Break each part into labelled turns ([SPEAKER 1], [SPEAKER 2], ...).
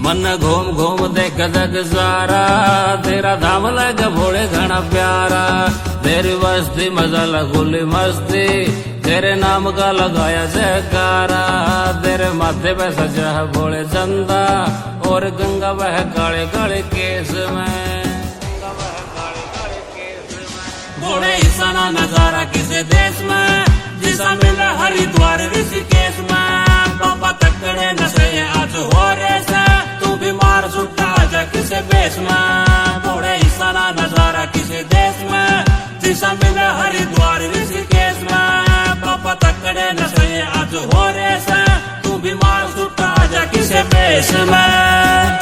[SPEAKER 1] मन घूम घूम देख जग सारा, तेरा धाम लगे भोले घना प्यारा। तेरी बस्ती मजा लगुली मस्ती, तेरे नाम का लगाया जयकारा। तेरे माथे पे सजा है भोले चंदा, और गंगा बह काले काले केस में। भोले ऐसा ना नजारा किसी देश में, जिसा मिला हरिद्वार ऋषिकेश में। बाबा तकड़े नशे आज हो रेस, तू बीमार सुट्टा आजा किसी बेस में। भोले ऐसा ना नजारा किसी देश में, जिसा मिला हरिद्वार ऋषिकेश में। बाबा तकड़े नशे आज हो रेस, तू बीमार सुट्टा आजा किसी बेस में।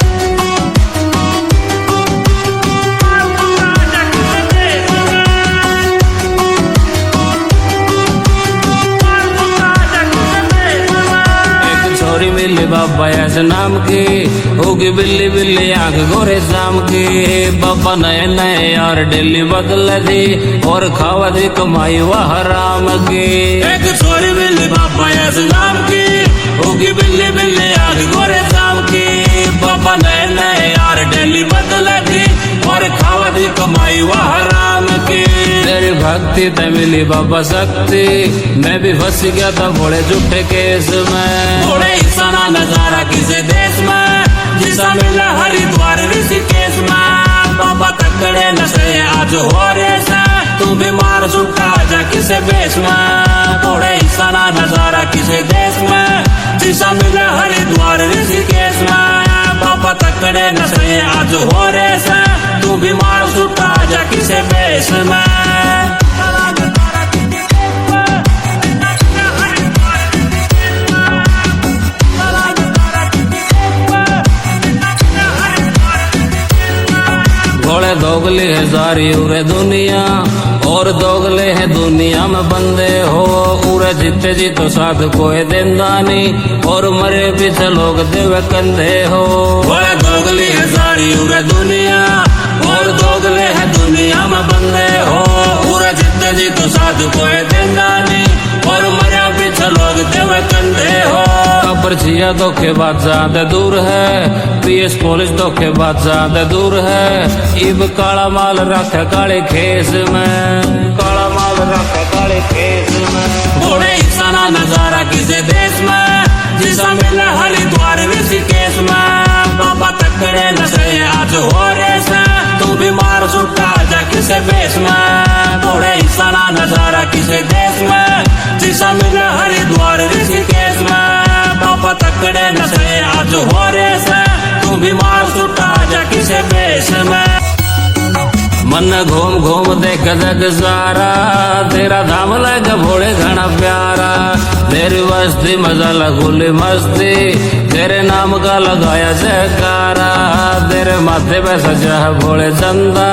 [SPEAKER 1] मिली बाबा ऐसे नाम की, होगी बिल्ली बिल्ली आंख गोरे शाम की। बाबा नए नए यार डेली बदल दी, और खावा दी कमाई वह राम की। एक छोरी मिली बाबा ऐसे नाम की, होगी बिल्ली बिल्ली आंख गोरे शाम की। बाबा नए नए यार डेली बदल दी, और खावा दी कमाई वह राम की। तेरी भक्ति ते मिली बाबा शक्ति, मैं भी फंस गया था भोले झूठे केस में। भोले ऐसा ना नजारा किसी देश में, जिसा मिला हरिद्वार ऋषिकेश में। बाबा तकड़े नशे आज हो रेस, तू बीमार सुट्टा आजा किसी बेस में। भोले ऐसा ना नजारा किसी देश में, जिसा मिला हरिद्वार ऋषिकेश में। बाबा तकड़े नशे आज हो रेस, तू बीमार सुट्टा आजा किसी बेस में। भोले दोगले है सारी उरे दुनिया, और दोगले है दुनिया में बंदे हो। उरे जीते जी तो साथ कोई देंदा नहीं, और मरे पीछे लोग देवे कंधे हो। भोले दोगले है सारी उरे दुनिया, और दोगले है दुनिया में बंदे हो। उरे जीते जी तो साथ कोई देंदा नहीं, और मरे पीछे लोग देवे कंधे हो। कब्र छिया धोखेबाज ज्यादा दूर है, पीएस पुलिस धोखेबाज ज्यादा दूर है। इब काला माल रखे काले खेस में, काला माल रखे काले खेस में। भोले ऐसा ना नजारा किसी देश में, जिसा मिला हरिद्वार ऋषिकेश में। बाबा तकड़े नशे आज हो रेस, तू बीमार सुट्टा आजा किसी बेस में। भोले ऐसा ना नजारा किसी देश में, जिसा मिला हरिद्वार ऋषिकेश में। बाबा तकड़े नशे आज हो रेस, तू बीमार सुट्टा आजा किसी बेस में। मन घूम घूम देख जग सारा, तेरा धाम लगे भोले घना प्यारा। तेरी बस्ती मजा लगुली मस्ती, तेरे नाम का लगाया जयकारा। तेरे माथे पे सजा है भोले चंदा,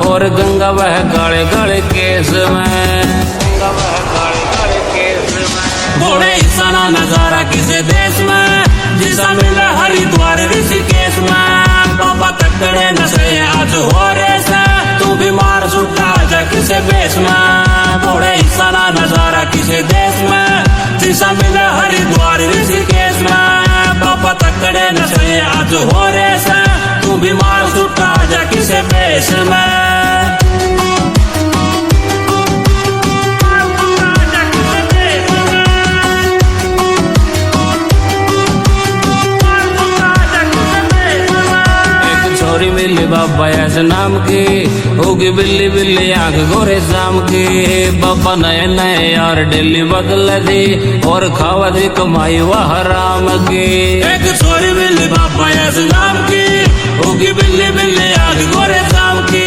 [SPEAKER 1] और गंगा बह काले काले केस में। गंगा बह काले काले केस में। भोले ऐसा ना नजारा किसी देश में, जिसा मिला हरिद्वार ऋषिकेश में। बाबा तकड़े नशे आज हो रेस, तू बीमार सुट्टा आजा किसी बेस में। भोले ऐसा ना नजारा किसी देश में, जिसा मिला हरिद्वार ऋषिकेश में। बाबा तकड़े नशे आज हो रेस, तू बीमार सुट्टा आजा किसी बेस में। छोरी मिली बाबा ऐसे नाम की, होगी बिल्ली बिल्ली आंख गोरे शाम की। बाबा नए नए यार डेली बदल दी, और खावा दी कमाई वह राम की। एक छोरी मिली बाबा ऐसे नाम की, होगी बिल्ली बिल्ली आंख गोरे शाम की।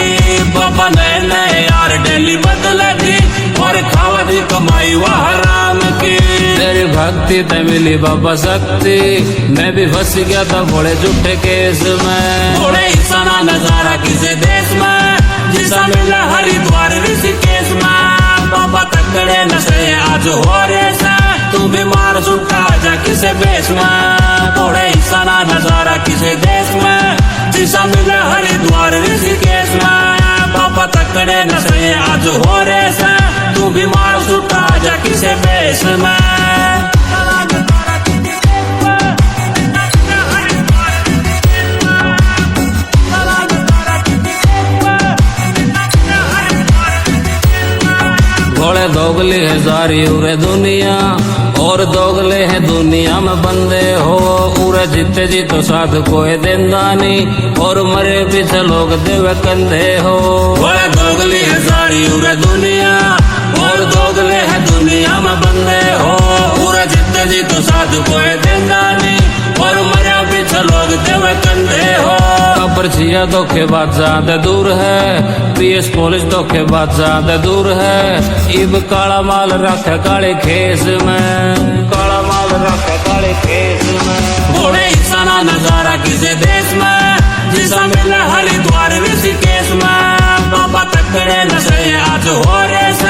[SPEAKER 1] बाबा नए नए यार डेली बदल दी, और खावा दी कमाई वह राम की। तेरी भक्ति ते मिली बाबा शक्ति, मैं भी फंस गया था भोले झूठे केस में। भोले ऐसा ना नजारा किसी देश में, जिसा मिला हरिद्वार ऋषिकेश में। बाबा तकड़े नशे आज हो रेस, तू बीमार सुट्टा आजा किसी बेस में। भोले ऐसा ना नजारा किसी देश में, जिसा मिला हरिद्वार ऋषिकेश में। बाबा तकड़े नशे आज हो रेस, तू बीमार सुट्टा आजा किसी बेस में। दोगली है सारी उरे दुनिया और दोगले है दुनिया में बंदे हो। उरे जीते जी तो साथ कोई देंदा नहीं और मरे पीछे लोग देवे कंधे हो।
[SPEAKER 2] ओए दोगली है सारी उरे दुनिया और दोगले है दुनिया में बंदे हो। उरे जीते जी तो साथ कोई देंदा नहीं और मरे पीछे लोग देवे कंधे हो।
[SPEAKER 1] पर्चिया धोखेबाज ज्यादा दूर है, पीएस पुलिस धोखेबाज ज्यादा दूर है। इब काला माल रखे काले खेस में, काला माल रखे काले खेस में।
[SPEAKER 2] घोड़े इंसाना नजारा किसी देश में जिसा मिला हरिद्वार ऋषिकेश में। बाबा तकड़े नशे आज हो रेस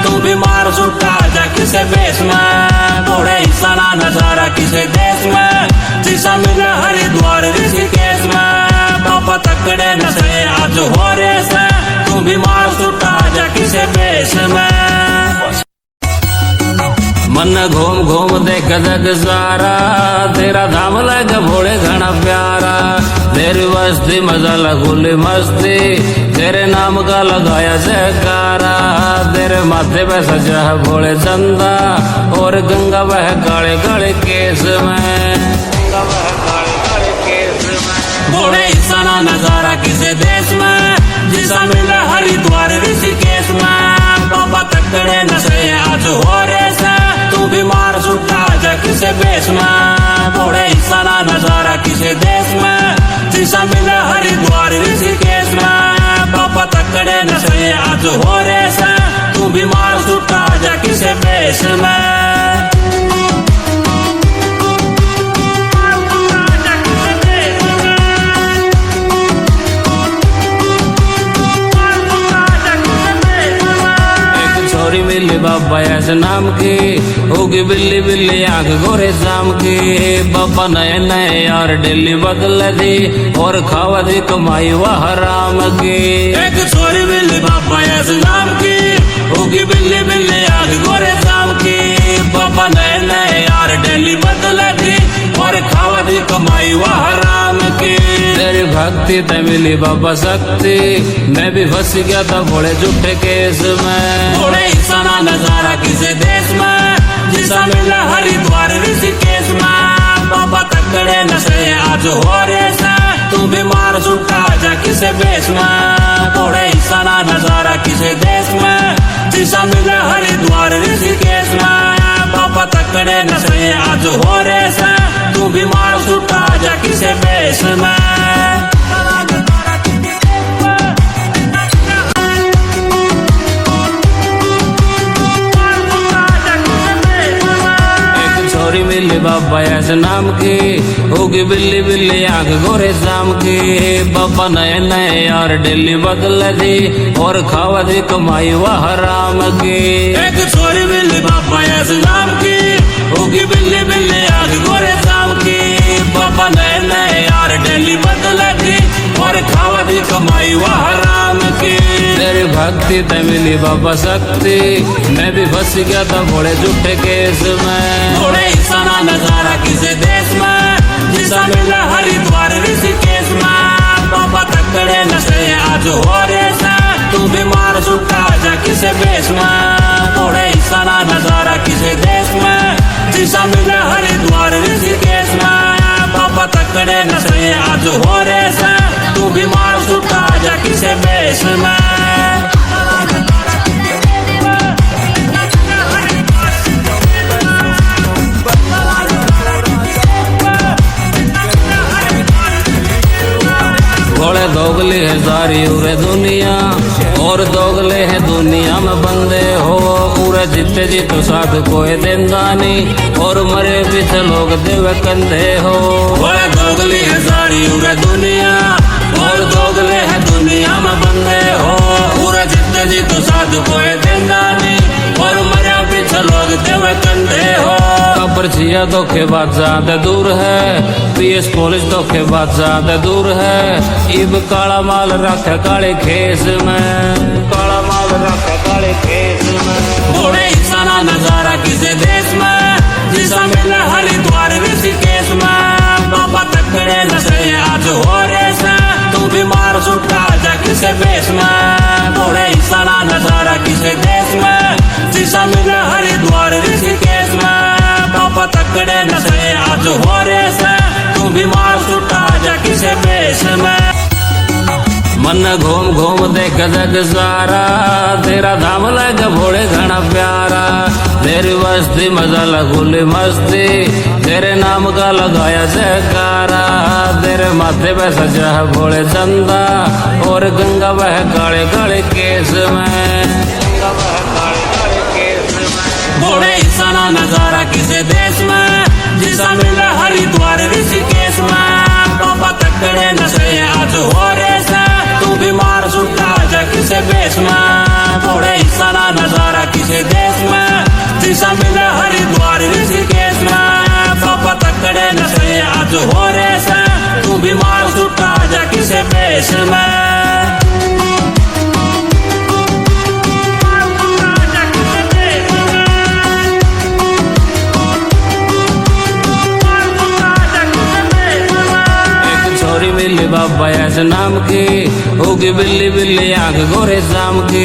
[SPEAKER 2] तू बीमार सुट्टा जा किसे बेस में। घोड़े इंसाना नजारा किसी देश में जिसा मिला हरिद्वार ऋषिकेश में। बाबा तकड़े नशे आज हो रेस तू बीमार सुट्टा जा किसे बेस में।
[SPEAKER 1] मन घूम घूम देख जग सारा तेरा धाम लग भोले घना प्यारा। तेरी वस्ती मजा लगुली मस्ती तेरे नाम का लगाया जयकारा। तेरे माथे पे सजा है भोले चंदा और गंगा बह काले काले केस में, गंगा बह काले काले केस में।
[SPEAKER 2] घोड़े इंसाना नजारा किसे देश में जिसा मिला हरिद्वार ऋषिकेश में। बाबा तकड़े नशे आज हो रेस तू बीमार सुट्टा जा किसे बेस में। घोड़े इंसाना नजारा किसे देश में जिसा मिला हरिद्वार ऋषिकेश में। बाबा तकड़े नशे आज हो रेस तू बीमार सुट्टा जा किसे बेस में।
[SPEAKER 1] मिली बाबा ऐसे नाम की होगी बिल्ली बिल्ली आंख गोरे शाम की। बाबा नए नए यार डेली बदल दी और खावा दी कमाई वह हराम की।
[SPEAKER 2] एक छोरी बिल्ली बाबा ऐसे नाम की होगी बिल्ली बिल्ली आंख गोरे शाम की। बाबा नए नए यार डेली बदल दी और खावा दी कमाई वह हराम की।
[SPEAKER 1] तेरी भक्ति ते मिली बाबा शक्ति मैं भी फंस गया था भोले झूठे केस में।
[SPEAKER 2] घोड़े इंसाना नजारा किसे देश में जिसा मिला हरिद्वार ऋषिकेश में। बाबा तकड़े नशे आज हो रेस तू बीमार सुट्टा जा किसे बेस में। घोड़े इंसाना नजारा किसे देश में जिसा मिला हरिद्वार ऋषिकेश में। बाबा तकड़े नशे आज हो रेस तू बीमार सुट्टा जा किसे बेस में।
[SPEAKER 1] मिली बाबा ऐसे नाम की होगी बिल्ली बिल्ली आंख गोरे शाम की। बाबा नए नए यार डेली बदल दी और खावा दी कमाई वह हराम की।
[SPEAKER 2] एक छोरी बिल्ली बाबा ऐसे नाम की होगी बिल्ली बिल्ली आंख गोरे शाम की। बाबा नए नए यार डेली बदल दी और खावा दी कमाई वह हराम की।
[SPEAKER 1] तेरी भक्ति ते मिली बाबा शक्ति मैं भी फंस गया था भोले झूठे केस में।
[SPEAKER 2] घोड़े इंसाना नजारा किसे देश में जिसा मिला हरिद्वार ऋषिकेश में। बाबा तकड़े नशे आज हो रेस तू बीमार सुट्टा जा किसे बेस में। घोड़े इंसाना नजारा किसे देश में जिसा मिला हरिद्वार ऋषिकेश में। बाबा तकड़े नशे आज हो रेस तू बीमार सुट्टा जा किसे बेस में।
[SPEAKER 1] भोले दोगली है सारी उरे दुनिया और दोगले है दुनिया में बंदे हो। उरे जीते जी तो साथ कोई देंदा नहीं और मरे पीछे लोग देवे कंधे हो।
[SPEAKER 2] भोले दोगली है सारी उरे दुनिया और दोगले है दुनिया में बंदे हो। उरे जीते जी तो साथ कोई देंदा नहीं और मरे पीछे लोग देवे कंधे हो।
[SPEAKER 1] पर्चिया धोखेबाज ज्यादा दूर है, पीएस पुलिस धोखेबाज ज्यादा दूर है। इब काला माल रखे काले खेस में, काला माल रखे काले खेस में।
[SPEAKER 2] घोड़े इंसाना नजारा किसे देश में जिसा मिला हरिद्वार ऋषिकेश में। बाबा तकड़े नशे आज हो रेस तू बीमार सुट्टा जा किसे बेस में। घोड़े इंसाना नजारा किसे देश में जिसा मिला तकड़े नशे आज हो रे से तू बीमार सुटा जा किसे बेस में
[SPEAKER 1] मन घूम घूम देख जग सारा तेरा धाम लग भोले घना प्यारा तेरी बस्ती मजा लगुली मस्ती तेरे नाम का लगाया जयकारा तेरे माथे पे सजा है भोले चंदा और गंगा बह काले काले केस में
[SPEAKER 2] भोले ईसाना नजारा किसे देश में जिसा मिला हरिद्वार ऋषिकेश में बाबा तकड़े नशे आज हो रे से तू बीमार सुटा जा किसे बेस में भोले ईसाना नजारा किसे देश में जिसा मिला हरिद्वार ऋषिकेश में बाबा तकड़े नशे आज हो रे से तू बीमार सुटा जा किसे बेस में
[SPEAKER 1] मिली बाबा ऐसे नाम की होगी बिल्ली बिल्ली आंख गोरे शाम की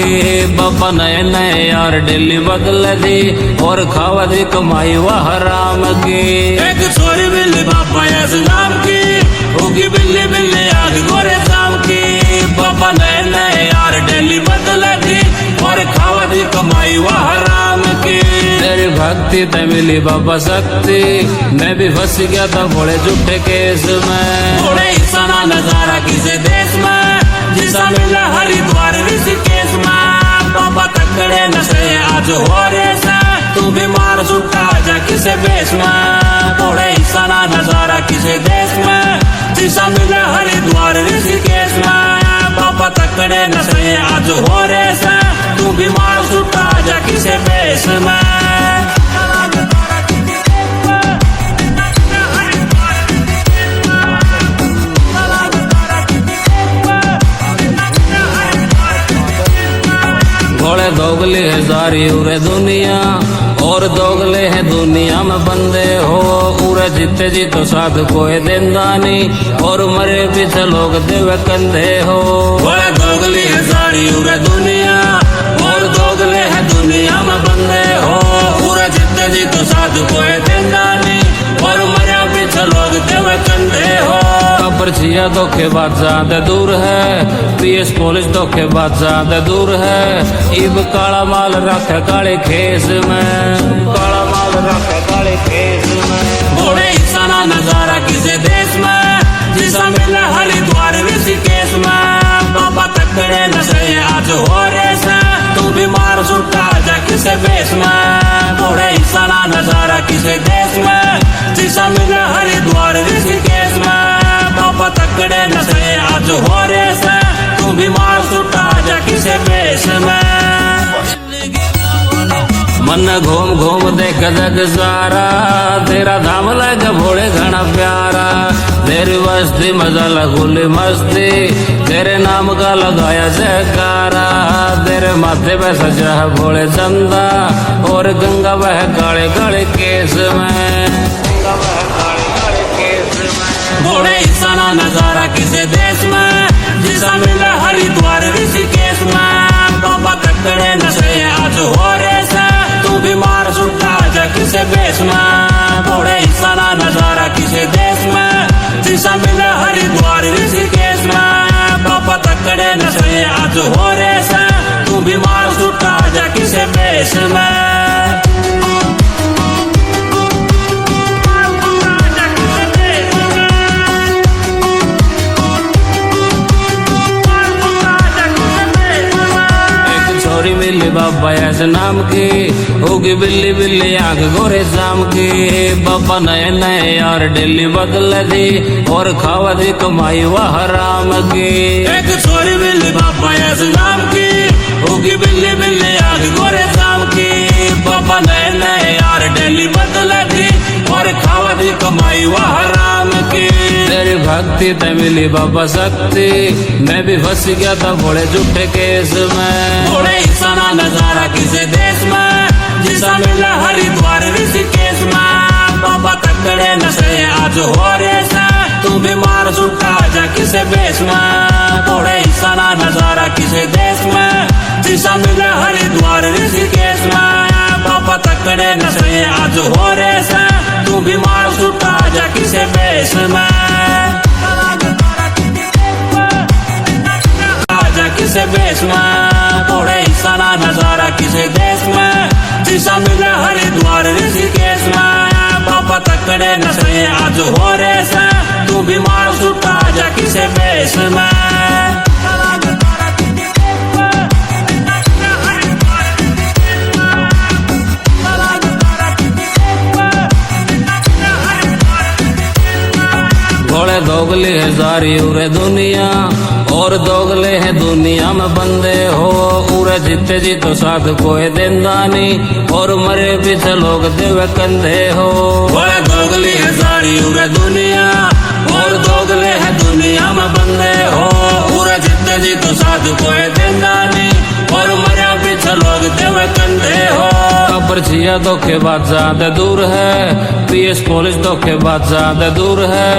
[SPEAKER 1] बाबा नए नए यार डेली बदल दी और खावा दी कमाई वह हराम की
[SPEAKER 2] एक छोरी बिल्ली बाबा ऐसे नाम की होगी बिल्ली बिल्ली आंख गोरे शाम की बाबा नए नए यार डेली बदल दी और खावा दी कमाई वह हराम की
[SPEAKER 1] तेरी भक्ति ते मिली बाबा शक्ति मैं भी फंस गया था भोले झूठे केस में
[SPEAKER 2] भोले ईसाना नजारा किसे देश में जिसा मिला हरिद्वार ऋषिकेश में बाबा तकड़े नशे आज हो रे से तू बीमार सुटा जा किसे बेस में भोले ईसाना नजारा किसे देश में जिसा मिला हरिद्वार ऋषिकेश में बाबा तकड़े नशे आज हो रे से तू बीमार सुटा जा किसे बेस में
[SPEAKER 1] भोले दोगले है सारी उरे दुनिया और दोगले है दुनिया में बंदे हो उरे जीते जी तो साथ कोई देंदा नहीं और मरे पीछे लोग देवे कंधे हो
[SPEAKER 2] भोले दोगले है सारी उरे दुनिया और दोगले है दुनिया में बंदे हो उरे जीते जी तो साथ कोई देंदा नहीं और मरे पीछे लोग देवे कंधे हो
[SPEAKER 1] पर्चिया धोखेबाज ज्यादा दूर है पीएस पुलिस धोखेबाज ज्यादा दूर है इब काला माल रखे काले खेस में काला माल रखे काले खेस में
[SPEAKER 2] भोले ईसाना नजारा किसे देश में जिसा मिला हरिद्वार ऋषिकेश में बाबा तकड़े नशे आज हो रे से तू बीमार सुटा जा किसे बेस में भोले ईसाना नजारा किसे देश में जिसा मिला हरिद्वार ऋषिकेश में बाबा तकड़े नशे आज हो रे से तू बीमार सुटा जा किसे बेस में
[SPEAKER 1] मन घूम घूम देख जग सारा तेरा धाम लग भोले घना प्यारा तेरी बस्ती मजा लगुली मस्ती तेरे नाम का लगाया जयकारा तेरे माथे पे सजा है भोले चंदा और गंगा बह काले काले केस में
[SPEAKER 2] भोले ईसाना नजारा किसे देश में जिसा मिला हरिद्वार ऋषिकेश में बाबा तकड़े नशे आज हो रे से तू बीमार सुटा जा किसे बेस में भोले ईसाना नजारा किसे देश में जिसा मिला हरिद्वार ऋषिकेश में बाबा तकड़े नशे आज हो रे से तू बीमार सुटा जा किसे बेस में
[SPEAKER 1] मिली बाबा ऐसे नाम की होगी बिल्ली बिल्ली आंख गोरे शाम की बाबा नए नए यार डेली बदल दी और खावा दी कमाई वह हराम की
[SPEAKER 2] एक छोरी बिल्ली बाबा ऐसे नाम की होगी बिल्ली बिल्ली आंख गोरे शाम की बाबा नए नए यार डेली बदल दी और खावा दी कमाई वह हराम की
[SPEAKER 1] तेरी भक्ति ते मिली बाबा शक्ति मैं भी फंस गया था भोले झूठे केस में
[SPEAKER 2] भोले ईसाना नजारा किसे देश में जिसा मिला हरिद्वार ऋषिकेश में बाबा तकड़े नशे आज हो रे से तू बीमार सुटा जा किसे बेस में भोले ईसाना नजारा किसे देश में जिसा मिला हरिद्वार ऋषिकेश में बाबा बाबा तकड़े नशे आज हो रहे से तू बीमार सुटा जा किसे बेस में आजा किसे बेस में थोड़े हिस्सा ना नजारा किसे देश में जिसा मिले हरिद्वार ऋषिकेश में बाबा तकड़े नशे आज हो रहे से तू बीमार सुटा जा किसे बेस में
[SPEAKER 1] घोड़े दोगले है जारी उरे दुनिया और दोगले है दुनिया में बंदे हो उरे जीते जी तो साथ कोई देंदा नहीं और मरे पीछे लोग देवे कंधे हो
[SPEAKER 2] घोड़े दोगले है जारी उरे दुनिया और दोगले है दुनिया में बंदे हो उरे जीते जी तो साथ कोई देंदा नहीं और मरे पीछे लोग देवे कंधे हो
[SPEAKER 1] पर्चिया धोखेबाज ज्यादा दूर है पीएस पुलिस धोखेबाज ज्यादा दूर है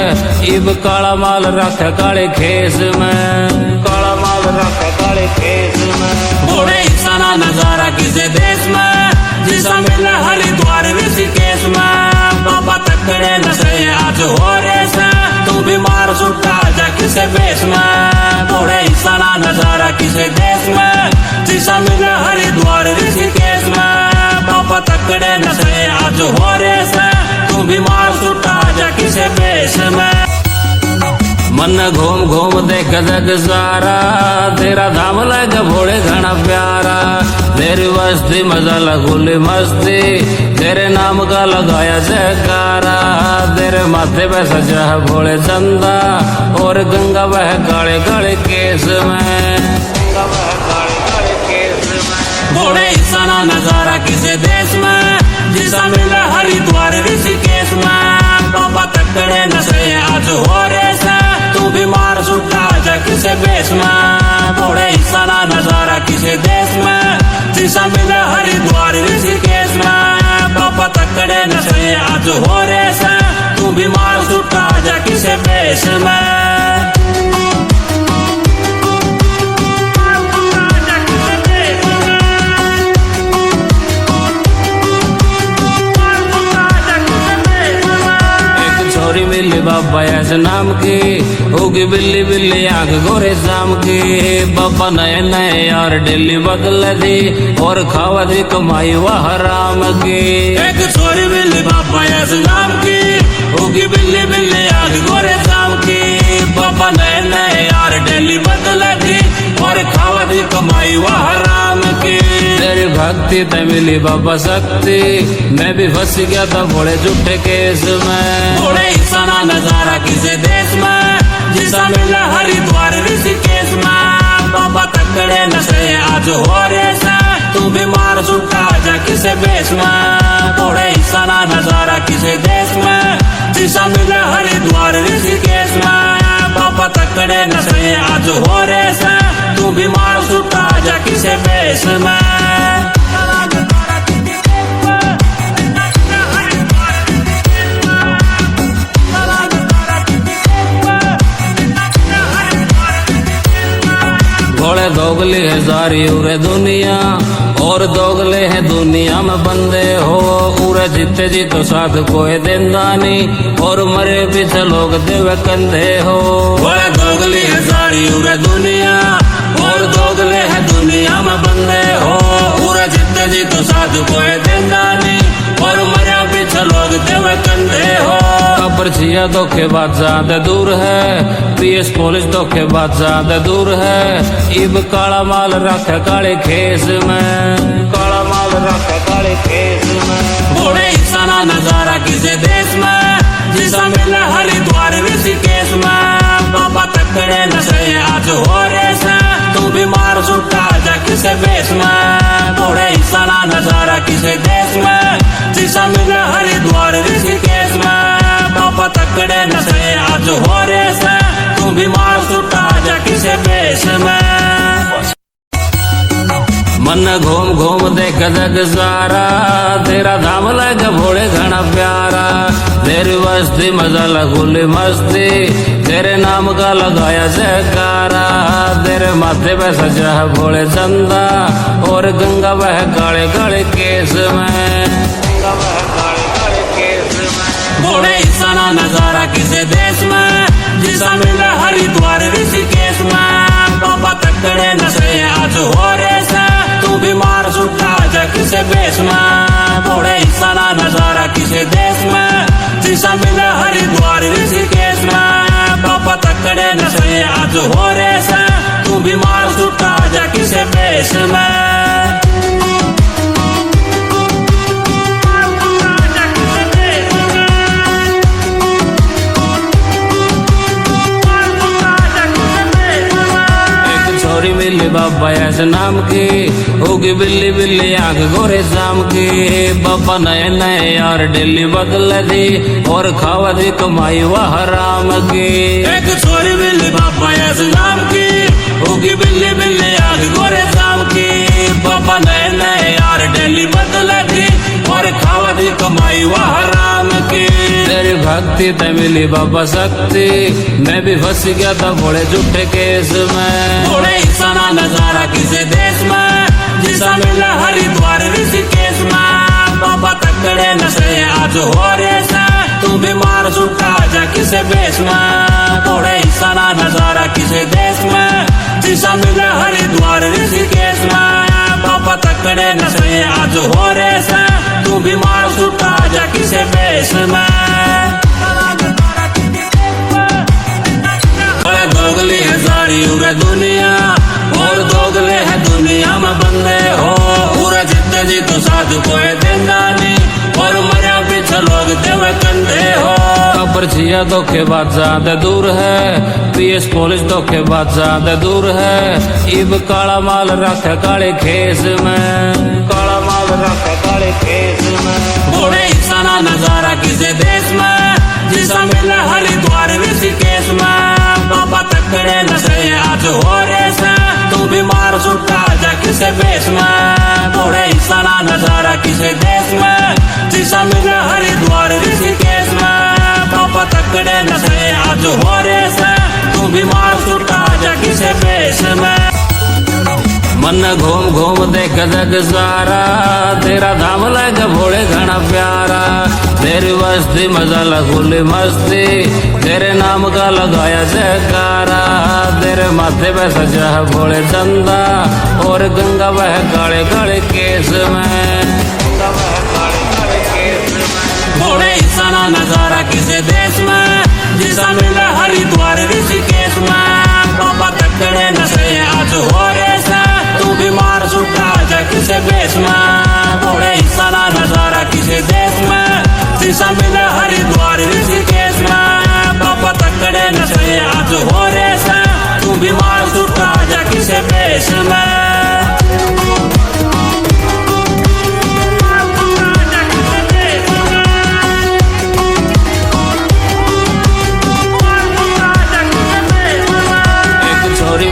[SPEAKER 1] इब काला माल रखे काले खेस में काला माल रखे काले खेस में
[SPEAKER 2] घोड़े हिस्सा ना नजारा किसे देश में जिसा मिले हरिद्वार ऋषिकेश में बाबा तकड़े नशे आज हो रहे से तू बीमार सुटा जा किसे बेस में घोड़े हिस्सा ना नजारा किसे देश में जिसा मिले हरिद्वार ऋषिकेश में बाबा तकड़े नशे आज हो रहे से तू बीमार सुटा जा किसे बेस में
[SPEAKER 1] मन घूम घूम देख जग सारा तेरा धाम लग भोले घना प्यारा तेरी बस्ती मजा लगुली मस्ती तेरे नाम का लगाया जयकारा तेरे माथे पे सजा है भोले चंदा और गंगा बह काले काले केस में गंगा बह काले काले केस में
[SPEAKER 2] घोड़े हिस्सा ना नजारा किसे देश में जिसा मिले हरिद्वार ऋषिकेश में बाबा तकड़े नशे आज हो रहे से तू बीमार सुटा जा किसे बेस में घोड़े हिस्सा ना नजारा किसे देश में जिसा मिले हरिद्वार ऋषिकेश में बाबा तकड़े नशे आज हो रहे से तू बीमार सुटा जा किसे बेस में
[SPEAKER 1] मिली बाबा ऐसे नाम की होगी बिल्ली बिल्ली आंख गोरे शाम की बाबा नए नए यार डेली बदल दी और खावा दी कमाई वह हराम की
[SPEAKER 2] एक छोरी बिल्ली बाबा ऐसे नाम की होगी बिल्ली बिल्ली आंख गोरे शाम की बाबा नए नए यार डेली बदल दी और खावा दी कमाई वह हराम की
[SPEAKER 1] तेरी भक्ति ते मिली बाबा शक्ति मैं भी फंस गया था बड़े झूठे केस में
[SPEAKER 2] थोड़े हिस्सा ना नजारा किसे देश में जिसा मिले हरिद्वार ऋषिकेश में बाबा तकड़े नशे आज हो रहे से तू बीमार सुटा जा किसे बेस में थोड़े हिस्सा ना नजारा किसे देश में जिसा मिले हरिद्वार ऋषिकेश में बाबा तकड़े नशे आज हो रहे से तू बीमार सुटा जा किसे बेस में
[SPEAKER 1] घोड़े दोगले है जारी उरे दुनिया और दोगले है दुनिया में बंदे हो उरे जीते जी तो साथ कोई देंदा नहीं और मरे पीछे लोग देवे कंधे हो
[SPEAKER 2] घोड़े दोगले है जारी उरे दुनिया और दोगले है दुनिया में बंदे हो उरे जीते जी तो साथ कोई देंदा नहीं और मरे पीछे लोग देवे कंधे हो
[SPEAKER 1] पर्चिया धोखेबाज ज्यादा दूर है पीएस पुलिस धोखेबाज ज्यादा दूर है इब काला माल रखे काले खेस में काला माल रखे काले खेस में
[SPEAKER 2] घोड़े हिस्सा ना नजारा किसे देश में जिसा मिले हरिद्वार ऋषिकेश में बाबा तकड़े नशे आज हो रहे से तू बीमार सुटा जा किसे बेस में घोड़े हिस्सा ना नजारा किसे देश में जिसा मिले हरिद्वार ऋषिकेश में बाबा तकड़े नशे आज हो रहे से तू बीमार सुटा जा किसे बेस में
[SPEAKER 1] मन घूम घूम देख जग सारा तेरा धाम लग भोले घना प्यारा तेरी बस्ती मजा लगुली मस्ती तेरे नाम का लगाया जयकारा, तेरे माथे पे सजा है भोले चंदा, और गंगा बह काले काले केस में, गंगा बह काले काले केस में।
[SPEAKER 2] घोड़े ईसाना नजारा किसे देश में, जिसा मिला हरिद्वार ऋषिकेश में। बाबा तकड़े नशे आज हो रे से, तू बीमार सुट्टा जा किसे बेस में। घोड़े ईसाना नजारा किसे देश में, जिसा मिला हरिद्वार ऋषिकेश में। बाबा तकड़े नशे आज हो रे से, तू बीमार सुट्टा जा किसे बेस में।
[SPEAKER 1] मिली बाबा ऐसे नाम की, होगी बिल्ली बिल्ली आंख गोरे शाम की। बाबा नए नए यार डेली बदल दी, और खावा दी कमाई वह हराम की।
[SPEAKER 2] एक छोरी मिली बाबा ऐसे नाम की, होगी बिल्ली बिल्ली आंख गोरे शाम की। बाबा नए नए यार डेली बदल दी, और खावा दी कमाई वह हराम की।
[SPEAKER 1] तेरी भक्ति ते मिली बाबा शक्ति, मैं भी फंस गया था बड़े झूठे केस में।
[SPEAKER 2] घोड़े ईसाना नजारा किसे देश में, जिसा मिला हरिद्वार ऋषिकेश में। बाबा तकड़े नशे आज हो रे से, तू बीमार सुट्टा जा किसे बेस में। घोड़े ईसाना नजारा किसे देश में, जिसा मिला हरिद्वार ऋषिकेश में। बाबा तकड़े नशे आज हो रे से, तू बीमार सुट्टा जा किसे बेस में। दोगली है सारी उरे दुनिया, और दोगले है दुनिया में बंदे हो। पूरा जितने जी तो साधु कोई देंदा नहीं, और मरिया पीछे लोग देवे कंधे हो।
[SPEAKER 1] कब्र छिया धोखेबाज ज्यादा दूर है, पीएस पुलिस धोखेबाज ज्यादा दूर है। इब काला माल रखे काले खेस में, काला माल रखे काले खेस में।
[SPEAKER 2] घोड़े ईसाना नजारा किसे देश में, जिसा मिला हरिद्वार ऋषिकेश में। बाबा तकड़े नशे आज हो रे से, तू बीमार सुट्टा जा किसे बेस में। घोड़े ईसाना नजारा किसे देश में, जिसा मिला हरिद्वार ऋषिकेश में। बाबा तकड़े नशे आज हो रे से, तू बीमार सुट्टा जा किसे बेस में।
[SPEAKER 1] मन घूम घूम देख जग सारा, तेरा धाम लगे भोले घना प्यारा। तेरी बस्ती मजा लगुली मस्ती, तेरे नाम का लगाया जयकारा। तेरे माथे पे सजा है भोले चंदा, और गंगा बह काले काले केस में, गंगा बह काले काले केस में।
[SPEAKER 2] घोड़े ईसाना नजारा किसे देश में, जिसा मिला हरिद्वार ऋषिकेश में। बाबा तकड़े नशे आज हो रे से, तू बीमार सुट्टा जा किसे बेस में। घोड़े ईसाना नजारा किसे देश में, जिसा मिला हरिद्वार ऋषिकेश में। बाबा तकड़े नशे आज हो रे से, तू बीमार सुट्टा जा किसे बेस में।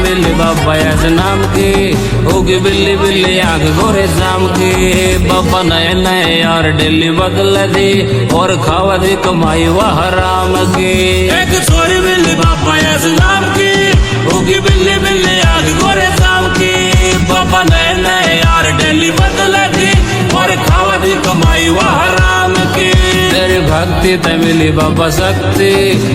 [SPEAKER 1] मिली बाबा ऐसे नाम की, होगी बिल्ली बिल्ली आंख गोरे शाम की। बाबा नए नए यार डेली बदल दी, और खावा दी कमाई वह हराम की।
[SPEAKER 2] एक छोरी मिली बाबा ऐसे नाम की, होगी बिल्ली बिल्ली आंख गोरे शाम की। बाबा नए नए यार डेली बदल दी, और खावा दी कमाई वह हराम की।
[SPEAKER 1] तेरी भक्ति ते मिली बाबा शक्ति,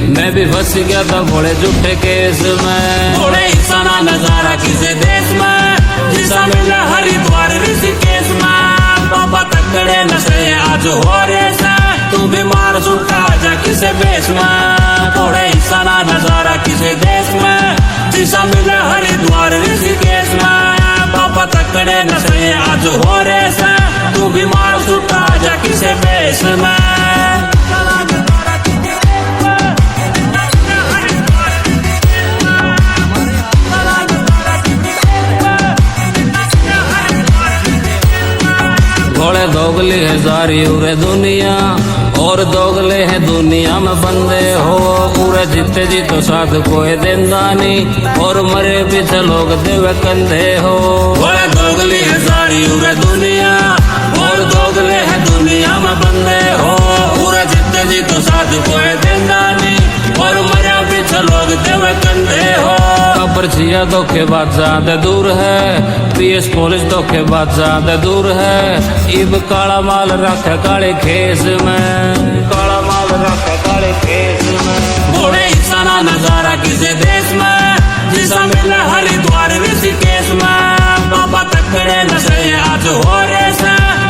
[SPEAKER 1] मैं भी फंस गया था बड़े झूठे केस में।
[SPEAKER 2] घोड़े ईसाना नजारा किसे देश में, जिसा मिला हरिद्वार ऋषिकेश में। बाबा तकड़े नशे आज हो रे से, तू बीमार सुट्टा जा किसे बेस में। घोड़े ईसाना नजारा किसे देश में, जिसा मिला हरिद्वार ऋषिकेश में। बाबा तकड़े नशे आज हो रे से, तू बीमार सुट्टा जा किसे बेस में।
[SPEAKER 1] घोड़े दोगली है सारी उरे दुनिया, और दोगले हैं दुनिया में बंदे हो। उरे जीते जी तो साथ कोई देंदा नहीं, और मरे पीछे लोग देवे कंधे हो।
[SPEAKER 2] घोड़े दोगली है सारी उरे दुनिया, और दोगले हैं दुनिया में बंदे हो। उरे जीते जी तो साथ कोई देंदा नहीं, और मरे पीछे लोग देवे कंधे हो।
[SPEAKER 1] पर्चिया धोखेबाज ज्यादा दूर है, पीएस पुलिस धोखेबाज ज्यादा दूर है। इब काला माल रखे काले खेस में, काला माल रखे काले खेस में।
[SPEAKER 2] घोड़े इंसाना नजारा किसे देश में, जिसा मिला हरिद्वार ऋषिकेश में। बाबा तकड़े नशे आज हो रेस,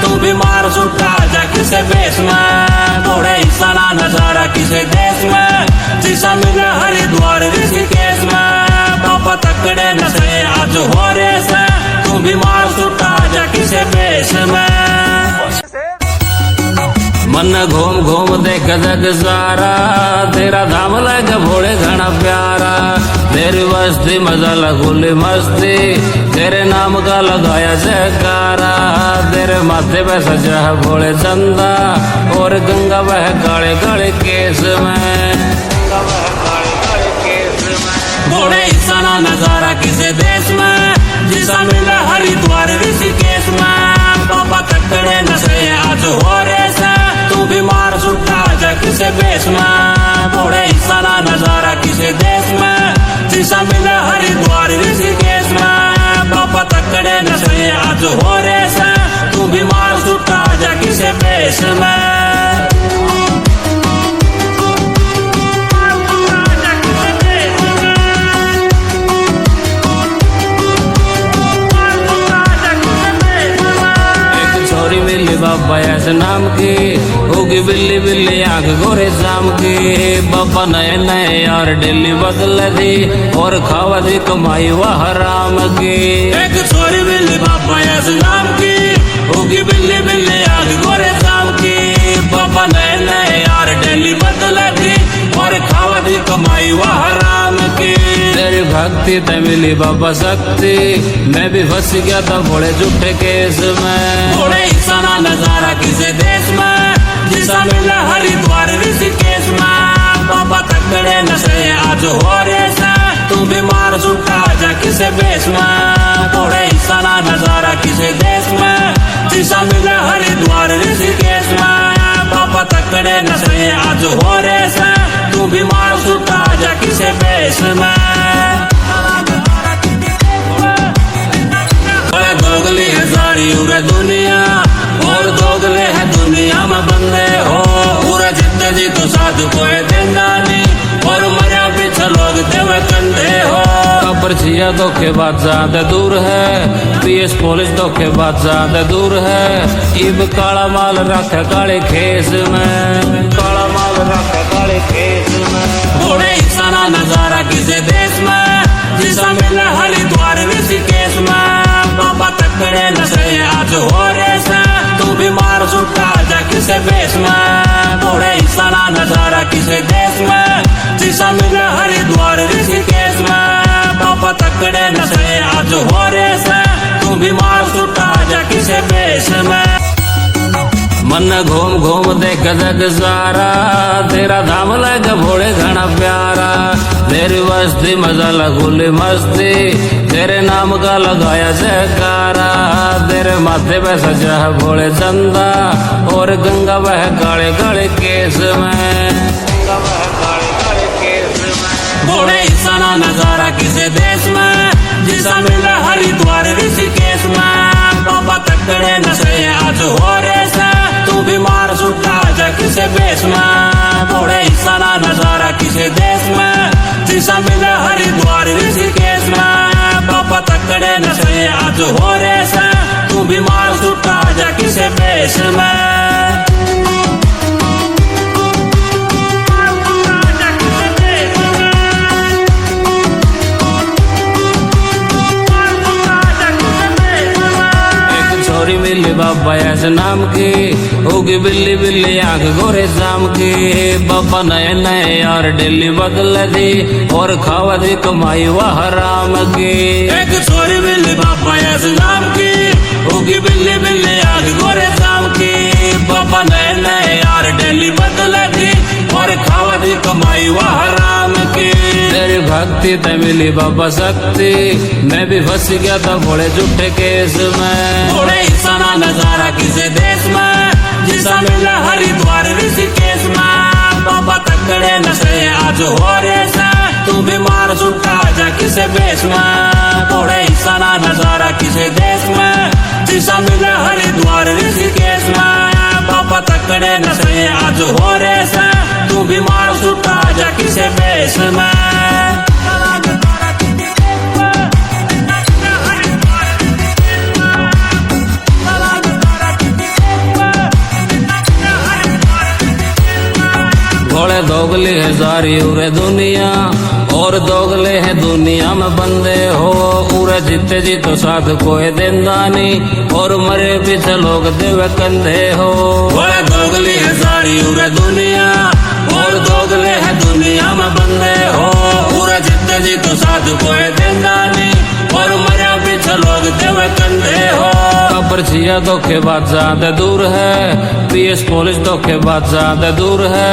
[SPEAKER 2] तू बीमार सुटा जा किसे बेस में। घोड़े इंसाना नजारा किसे देश में, जिसा मिला हरिद्वार ऋषिकेश में। बाबा तकड़े नशे आज हो रेस, तू बीमार सुटा जा किसे बेस में।
[SPEAKER 1] मन घूम घूम देख जग सारा, तेरा धाम लग भोले घना प्यारा। तेरी बस्ती मजा लगुली मस्ती, तेरे नाम का लगाया जयकारा। तेरे माथे पे सजा है भोले चंदा, और गंगा बह काले काले केस में, गंगा बह काले काले केस में।
[SPEAKER 2] घोड़े इंसाना नजारा किसे देश में, जिसा मिला हरिद्वार ऋषिकेश में। बाबा तकड़े नशे आज हो रेस, तू बीमार सुटा जा किसे बेस में। घोड़े इंसाना नजारा किसे देश में, जिसा मिला हरिद्वार ऋषिकेश में। बाबा तकड़े नशे आज हो रेस, तू बीमार सुटा जा किसे बेस में।
[SPEAKER 1] बाबा ऐसे नाम की होगी बिल्ली बिल्ली आंख गोरे शाम की। बाबा नए नए यार डेली बदल दी, और खावा दी कमाई वह हराम की।
[SPEAKER 2] एक छोरी बिल्ली बाबा ऐसे नाम की, होगी बिल्ली बिल्ली आंख गोरे शाम की। बाबा नए नए यार डेली बदल दी, और खावा दी कमाई वह हराम की।
[SPEAKER 1] तेरी भक्ति ते मिली बाबा शक्ति, मैं भी फंस गया था भोले झूठे केस में।
[SPEAKER 2] घोड़े इंसाना नजारा किसे देश में, जिसा मिला हरिद्वार ऋषिकेश में। बाबा तकड़े नशे आज हो रेस, तू बीमार सुटा जा किसे बेस में। घोड़े इंसाना नजारा किसे देश में, जिसा मिला हरिद्वार ऋषिकेश में। बाबा तकड़े नशे आज हो रेस, तू बीमार सुटा जा किसे बेस में। दोगली है सारी उरे दुनिया, और दोगले है दुनिया में बंदे हो। पूरा जितने जी तो साथ कोई देंदा नहीं, और मरा पीछे लोग देवे कंधे हो।
[SPEAKER 1] पर्चिया धोखेबाज ज्यादा दूर है, पीएस पुलिस धोखेबाज ज्यादा दूर है। इब काला माल रखे काले खेस में, काला माल रखे काले खेस में।
[SPEAKER 2] घोड़े इंसाना नजारा किसे देश में, जिसा मिला हरिद्वार ऋषिकेश में। बाबा तकड़े नशे आज हो रेस, तू बीमार सुटा जा किसे बेस में। घोड़े इंसाना नजारा किसे देश में, जिसा मिला हरिद्वार ऋषिकेश में। बाबा तकड़े नशे आज हो रेस, तू बीमार सुटा जा किसे बेस में।
[SPEAKER 1] मन घूम घूम देख जग सारा, तेरा धाम लग भोले घना प्यारा। तेरी बस्ती मजा लगुली मस्ती, तेरे नाम का लगाया जयकारा। तेरे माथे पे सजा है भोले चंदा, और गंगा बह काले काले केस में, गंगा बह काले काले केस में।
[SPEAKER 2] घोड़े इंसाना नजारा किसे देश में, जिसा मिला हरिद्वार ऋषिकेश में। बाबा तकड़े नशे आज हो रेस, तू बीमार सुटा जा किसे बेस में। घोड़े इंसाना नजारा किसे देश में, जिसा मिला हरिद्वार ऋषिकेश में। बाबा तकड़े नशे आज हो रेस, तू बीमार सुटा जा किसे बेस में।
[SPEAKER 1] मिली बाबा ऐसे नाम की, होगी बिल्ली बिल्ली आंख गोरे शाम की। बाबा नए नए यार डेली बदल दी, और खावा दी कमाई वह हराम की।
[SPEAKER 2] एक छोरी बिल्ली बाबा ऐसे नाम की, होगी बिल्ली बिल्ली आंख गोरे शाम की। बाबा नए नए यार डेली बदल दी, और खावा दी कमाई वह हराम की।
[SPEAKER 1] तेरी भक्ति ते मिली बाबा शक्ति, मैं भी फंस गया था भोले झूठे केस में।
[SPEAKER 2] घोड़े इंसाना नजारा किसे देश में, जिसा मिला हरिद्वार ऋषिकेश में। बाबा तकड़े नशे आज हो रेस, तू बीमार सुट्टा जा किसे बेस में थोड़े हिस्सा ना नजारा किसे देश में जिसा मिले हरिद्वार ऋषिकेश में बाबा तकड़े नशे आज हो रहे से तू बीमार सुट्टा जा किसे बेस में
[SPEAKER 1] घोड़े दोगले है सारी उरे दुनिया और दोगले है दुनिया में बंदे हो उरे जीते जी तो साथ कोई देंदा नहीं और मरे पीछे लोग देवे कंधे हो।
[SPEAKER 2] घोड़े दोगले है सारी उरे दुनिया और दोगले है दुनिया में बंदे हो उरे जीते जी तो साथ कोई देंदा नहीं और मरे पीछे लोग देवे कंधे हो।
[SPEAKER 1] पर्चिया धोखेबाज ज्यादा दूर है पीएस पुलिस धोखेबाज ज्यादा दूर है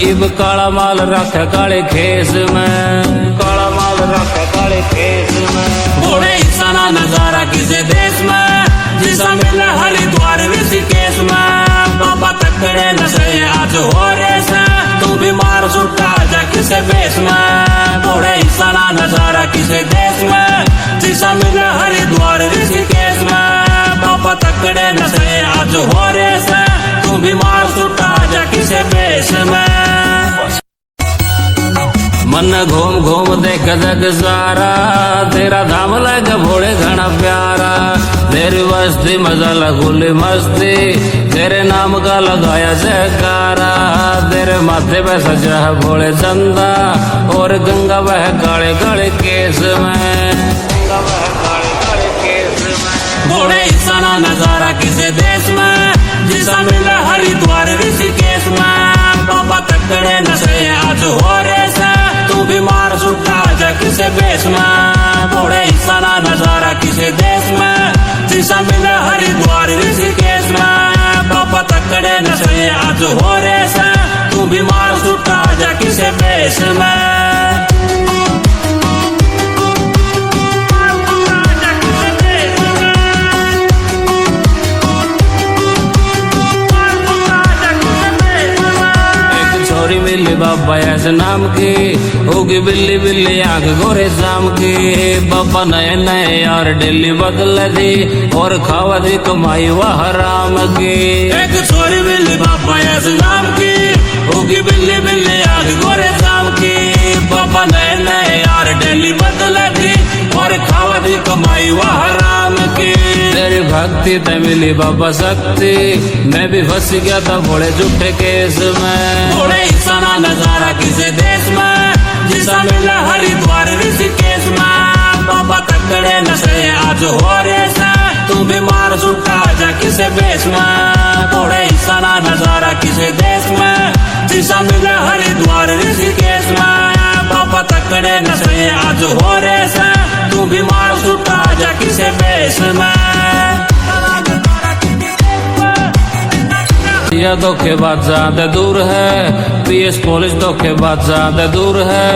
[SPEAKER 1] इब काला माल रखे काले खेस में काला माल रखे काले खेस में
[SPEAKER 2] घोड़े हिस्सा ना नजारा किसे देश में जिसा मिले हरिद्वार ऋषिकेश में बाबा तकड़े नशे आज हो रहे से तू बीमार सुट्टा जा किसे बेस में घोड़े हिस्सा ना नजारा किसे देश में जिसा मिले हरिद्वार ऋषिकेश में बाबा तकड़े नशे आज हो रहे से तू बीमार सुट्टा जा किसे बेस में।
[SPEAKER 1] मन घूम घूम देख जग सारा तेरा धाम लगा भोले घना प्यारा तेरी बस्ती मजा लगुली मस्ती तेरे नाम का लगाया जयकारा तेरे माथे पे सजा है भोले चंदा और गंगा बह काले काले केस में गंगा बह काले काले केस में।
[SPEAKER 2] घोड़े हिस्सा ना नजारा किसे देश में जिसा मिले हरिद्वार ऋषिकेश में बाबा तकड़े नशे आज हो रहे से तू बीमार सुट्टा जा किसे बेस में घोड़े हिस्सा ना नजारा किसे देश में जिसा मिले हरिद्वार ऋषिकेश में बाबा तकड़े नशे आज हो रहे से तू बीमार सुट्टा जा किसे बेस में।
[SPEAKER 1] मिली बाबा ऐसे नाम की होगी बिल्ली बिल्ली आंख गोरे शाम की बाबा नए नए यार डेली बदल दी और खावा दी कमाई वह हराम की।
[SPEAKER 2] एक छोरी मिली बाबा ऐसे नाम की होगी बिल्ली बिल्ली आंख गोरे शाम की बाबा नए नए यार डेली बदल दी और खावा दी कमाई वह हराम की।
[SPEAKER 1] तेरी भक्ति ते मिली बाबा शक्ति मैं भी फंस गया था भोले झूठे केस में।
[SPEAKER 2] घोड़े हिस्सा ना नजारा किसे देश में जिसा मिला हरिद्वार ऋषिकेश में बाबा तकड़े नशे आज हो रहे से तू बीमार सुट्टा जा किसे बेस में घोड़े हिस्सा ना नजारा किसे देश में जिसा मिला हरिद्वार ऋषिकेश में बाबा तकड़े नशे आज हो रहे से तू बीमार सुट्टा जा किसे बेस में।
[SPEAKER 1] यह धोखेबाज ज्यादा दूर है पीएस पुलिस धोखेबाज ज्यादा दूर है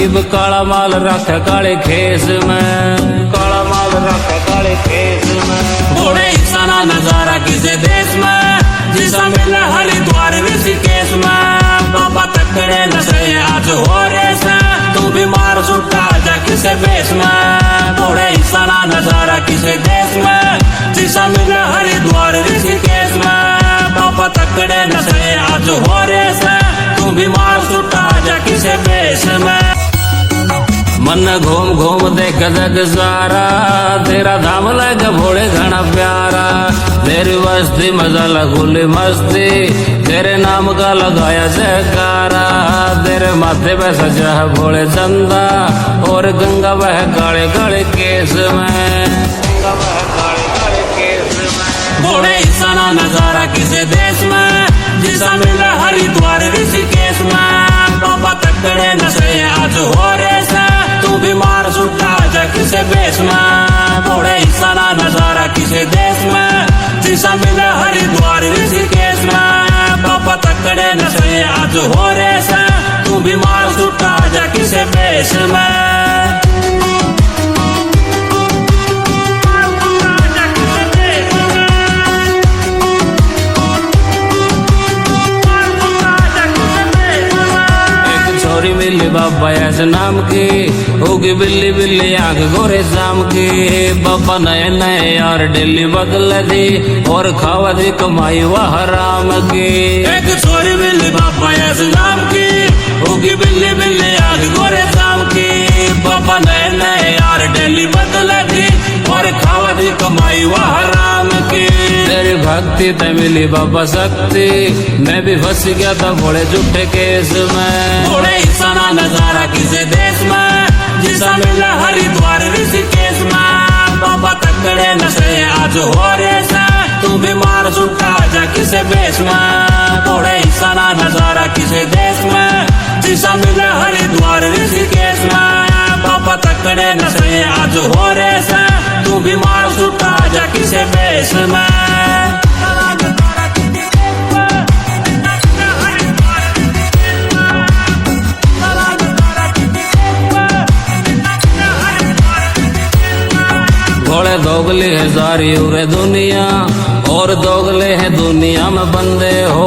[SPEAKER 1] इब काला माल रखे काले खेस में काला माल रखे काले खेस में।
[SPEAKER 2] घोड़े हिस्सा ना नजारा किसे देश में जिसा मिले हरिद्वार ऋषिकेश में बाबा तकड़े नशे आज हो रहे से तू बीमार सुट्टा जा किसे बेस में घोड़े हिस्सा ना नजारा किसे देश में जिसा मिले हरिद्वार ऋषिकेश में बाबा तकड़े नशे आज हो रहे से तू बीमार सुट्टा जा किसे बेस में।
[SPEAKER 1] मन घूम घूम देख जग सारा तेरा धाम लगा भोले घना प्यारा तेरी बस्ती मजा लगुली मस्ती तेरे नाम का लगाया जयकारा तेरे माथे पे सजा है भोले चंदा और गंगा बह काले काले केस में गंगा बह काले काले केस में।
[SPEAKER 2] घोड़े हिस्सा ना नजारा किसे देश में जिसा मिला हरिद्वार ऋषिकेश में बाबा तकड़े नशे आज हो रहे से तू बीमार सुट्टा जा किसे बेस में घोड़े हिस्सा ना नजारा किसे देश में जिसा मिला हरिद्वार ऋषिकेश में बाबा तकड़े नशे आज हो रहे से तू बीमार सुट्टा जा किसे बेस में।
[SPEAKER 1] मिली बाबा ऐसे नाम की, होगी बिल्ली बिल्ली आंख गोरे शाम की। बाबा नए नए यार डेली बदल दी, और खावा दी कमाई वह हराम की।
[SPEAKER 2] एक छोरी बिल्ली बाबा ऐसे नाम की, होगी बिल्ली बिल्ली आंख गोरे शाम की। बाबा नए नए यार डेली बदल दी, और खावा दी कमाई वह हराम की।
[SPEAKER 1] तेरी भक्ति ते मिली बाबा शक्ति, मैं भी फंस गया था बड़े झूठे केस में।
[SPEAKER 2] थोड़े ईसाना नजारा किसी देश में, जिसा मिला हरिद्वार ऋषिकेश में। बाबा तकड़े नशे आज हो रे से, तू बीमार सुटा जा किसे बेस में। थोड़े ईसाना नजारा किसी देश में, जिसा मिला हरिद्वार ऋषिकेश में। बाबा तकड़े नशे आज हो रे से, तू बीमार सुटा जा किसे बेस में।
[SPEAKER 1] थोड़े दोगले है सारी उरे दुनिया, और दोगले है दुनिया में बंदे हो।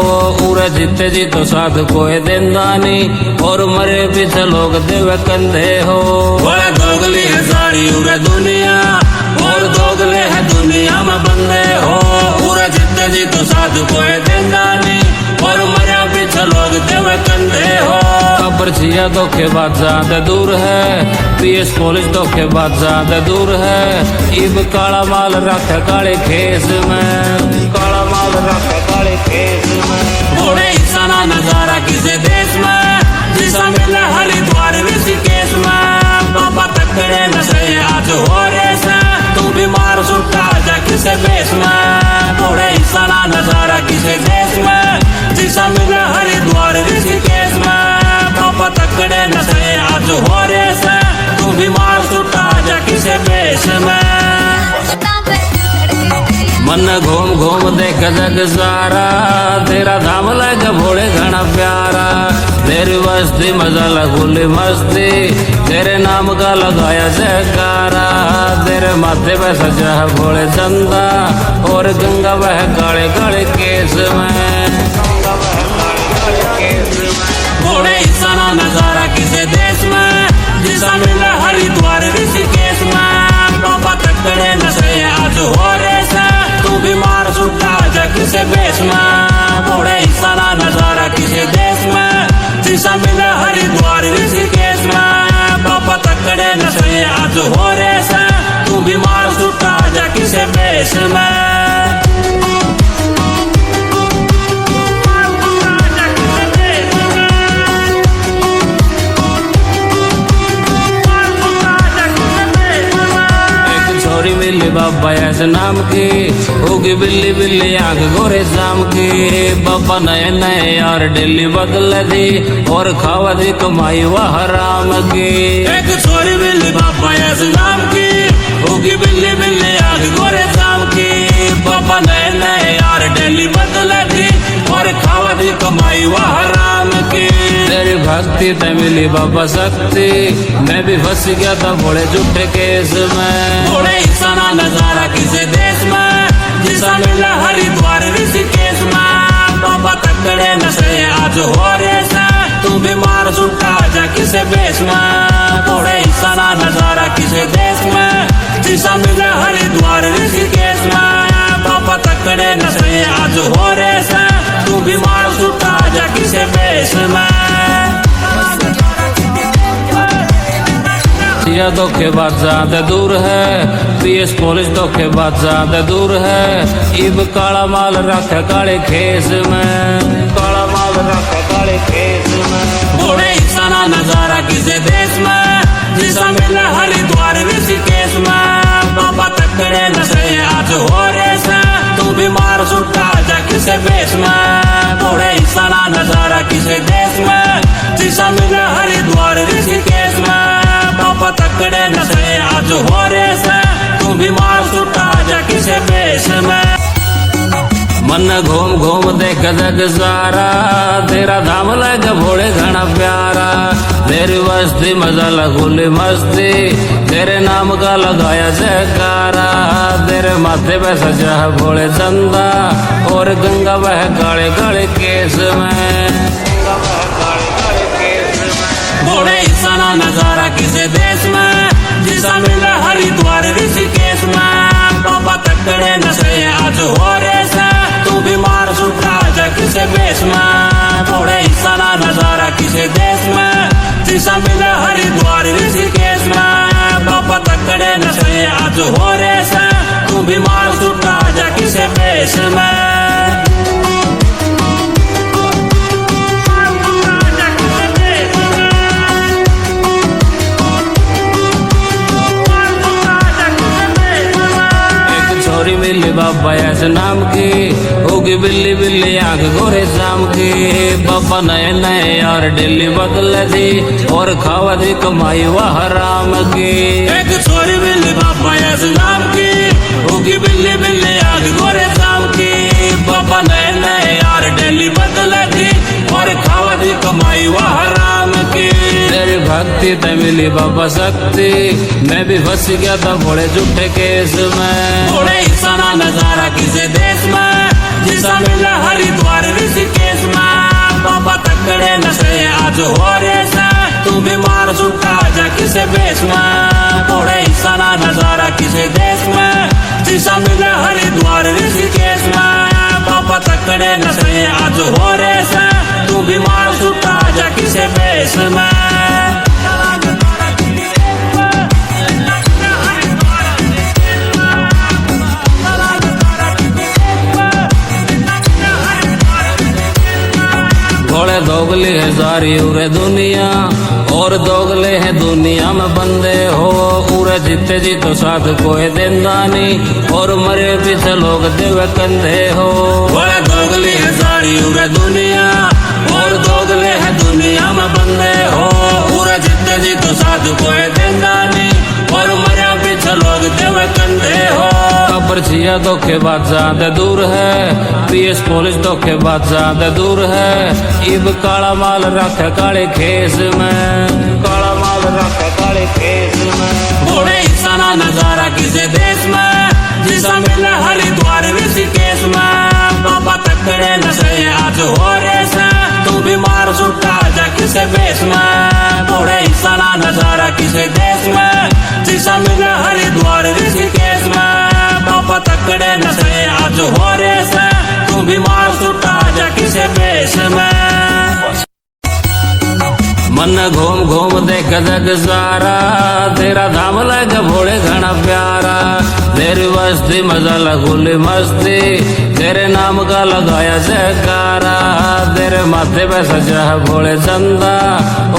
[SPEAKER 1] उरे जीते जी तो साथ कोई देंदा नहीं, और मरे पीछे लोग देवे कंधे हो।
[SPEAKER 2] थोड़े दोगले है सारी उरे दुनिया, और दोगले है दुनिया में बंदे हो। उरे जीते जी तो साथ कोई देंदा नहीं, और मरे पीछे लोग देवे कंधे हो।
[SPEAKER 1] खबर छिया धोखेबाज ज्यादा दूर है, पीएस पुलिस धोखेबाज ज्यादा दूर है। इब काला माल रख काले खेस में, काला माल रख काले खेस में।
[SPEAKER 2] थोड़े ईसाना नजारा किसी देश में, जिसा मिला हरिद्वार ऋषिकेश में। बाबा तकड़े नशे आज हो रे से, तू बीमार सुटा जा किसे बेस में। थोड़े ईसाना नजारा किसी देश में, जिसा मिला हरिद्वार ऋषिकेश में। बाबा तकड़े नशे आज हो रे से, तू बीमार सुटा जा किसे बेस में।
[SPEAKER 1] मन घूम घूम देख जग सारा, तेरा धाम लगा भोले घना प्यारा। तेरी बस्ती मजा लगुली मस्ती, तेरे नाम का लगाया जयकारा। तेरे माथे पे सजा है भोले चंदा, और गंगा बह काले काले केस में।
[SPEAKER 2] थोड़े ईसाना नजारा किसी देश में, जिसा मिला हरिद्वार ऋषिकेश में। बाबा तकड़े नशे आज हो रे से, तू बीमार सुटा जा किसे बेस में। थोड़े ईसाना नजारा किसी देश में, जिसा मिला हरिद्वार ऋषिकेश में। बाबा तकड़े नशे आज हो रे से, तू बीमार सुटा जा किसे बेस में।
[SPEAKER 1] मिली बाबा ऐसे नाम की, होगी बिल्ली बिल्ली आंख गोरे शाम की। बाबा नए नए यार डेली बदल दी, और खावा दी कमाई वह हराम की।
[SPEAKER 2] एक छोरी बिल्ली बाबा ऐसे नाम की, होगी बिल्ली बिल्ली आंख गोरे शाम की। बाबा नए नए यार डेली बदल दी, और खावा दी कमाई वह हराम की।
[SPEAKER 1] तेरी भक्ति ते मिली बाबा शक्ति, मैं भी फंस गया था बड़े झूठे केस में।
[SPEAKER 2] थोड़े ईसाना नजारा किसी देश में, जिसा मिला हरिद्वार ऋषिकेश में। बाबा तकड़े नशे आज हो रे से, तू बीमार सुटा जा किसे बेस में। थोड़े ईसाना नजारा किसी देश में, जिसा मिला हरिद्वार ऋषिकेश में। बाबा तकड़े नशे आज हो रे से, तू बीमार सुटा जा किसे बेस में।
[SPEAKER 1] या धोखेबाज ज्यादा दूर है, पीएस पुलिस धोखेबाज ज्यादा दूर है। इब काला माल रख काले खेस में, काला माल रख काले खेस में।
[SPEAKER 2] थोड़े ईसाना नजारा किसी देश में, जिसा मिला हरिद्वार ऋषिकेश में। बाबा तकड़े नशे आज हो रे से, तू बीमार सुटा जा किसे बेस में। थोड़े ईसाना नजारा किसी देश में, जिसा मिला हरिद्वार ऋषिकेश में। बाबा तकड़े नशे आज हो रे से, तू बीमार सुटा जा किसे बेस में।
[SPEAKER 1] मन घूम घूम देख जग सारा, तेरा धाम लगा भोले घना प्यारा। तेरी बस्ती मजा लगुली मस्ती, तेरे नाम का लगाया जयकारा। तेरे माथे पे सजा है भोले चंदा, और गंगा बह काले काले केस में।
[SPEAKER 2] थोड़े ईसा ना नजारा किसे देश में जिसा मिला हरिद्वार ऋषिकेश में। बाबा तकड़े नशे आज हो रे से तू बीमार सुखा जा किसे बेस में। थोड़े हिस्सा ना नजारा किसे देश में जिसा मिला हरिद्वार ऋषिकेश में। बाबा तकड़े नशे आज हो रे से तू बीमार सुखा जा किसे बेस में।
[SPEAKER 1] मिली बाबा ऐसे नाम की होगी बिल्ली बिल्ली आंख गोरे शाम की। बाबा नए नए यार डेली बदल दी और खावा दी कमाई वह हराम की।
[SPEAKER 2] एक छोरी मिली बाबा ऐसे नाम की होगी बिल्ली बिल्ली आंख गोरे शाम की। बाबा नए नए यार डेली बदल दी और खावा दी कमाई वह हराम की।
[SPEAKER 1] तेरी भक्ति ते मिली बाबा शक्ति मैं भी फंस गया था बड़े झूठे केस में।
[SPEAKER 2] थोड़े हिस्सा ना नजारा किसे देश में जिसा मिला हरिद्वार ऋषिकेश में। बाबा तकड़े नशे आज हो रे से तू बीमार सुखा जा किसे बेस में। थोड़े हिस्सा ना नजारा किसे देश में जिसा मिला हरिद्वार ऋषिकेश में। बाबा तकड़े नशे आज हो रे से तू बीमार सुखा जा किसे बेस में।
[SPEAKER 1] थोड़े दोगले है सारी उरे दुनिया और दोगले है दुनिया में बंदे हो। उरे जीते जी तो साथ कोई देंदा नहीं और मरे पीछे लोग देवे कंधे हो।
[SPEAKER 2] थोड़े दोगले है सारी उरे दुनिया और दोगले है दुनिया में बंदे हो। उरे जीते जी तो साथ कोई देंदा नहीं और मरे पीछे लोग देवे कंधे हो।
[SPEAKER 1] खबर छिया धोखेबाज ज्यादा दूर है पीएस पुलिस धोखेबाज ज्यादा दूर है। इब काला माल रखे काले खेस में काला माल रखे काले खेस में।
[SPEAKER 2] थोड़े हिस्सा ना नजारा किसे देश में जिसा मिला हरिद्वार ऋषिकेश में। बाबा तकड़े नशे आज हो रे से तू बीमार सुखा जा किसे बेस में। थोड़े हिस्सा ना नजारा किसे देश में जिसा मिला हरिद्वार ऋषिकेश में। बाबा तकड़े नशे आज हो रे से तू बीमार सुखा जा किसे बेस में।
[SPEAKER 1] मन घूम घूम देख जग सारा तेरा धाम लग भोले घना प्यारा। तेरी बस्ती मजा लगुली मस्ती तेरे नाम का लगाया जयकारा। तेरे माथे पे सजा है भोले चंदा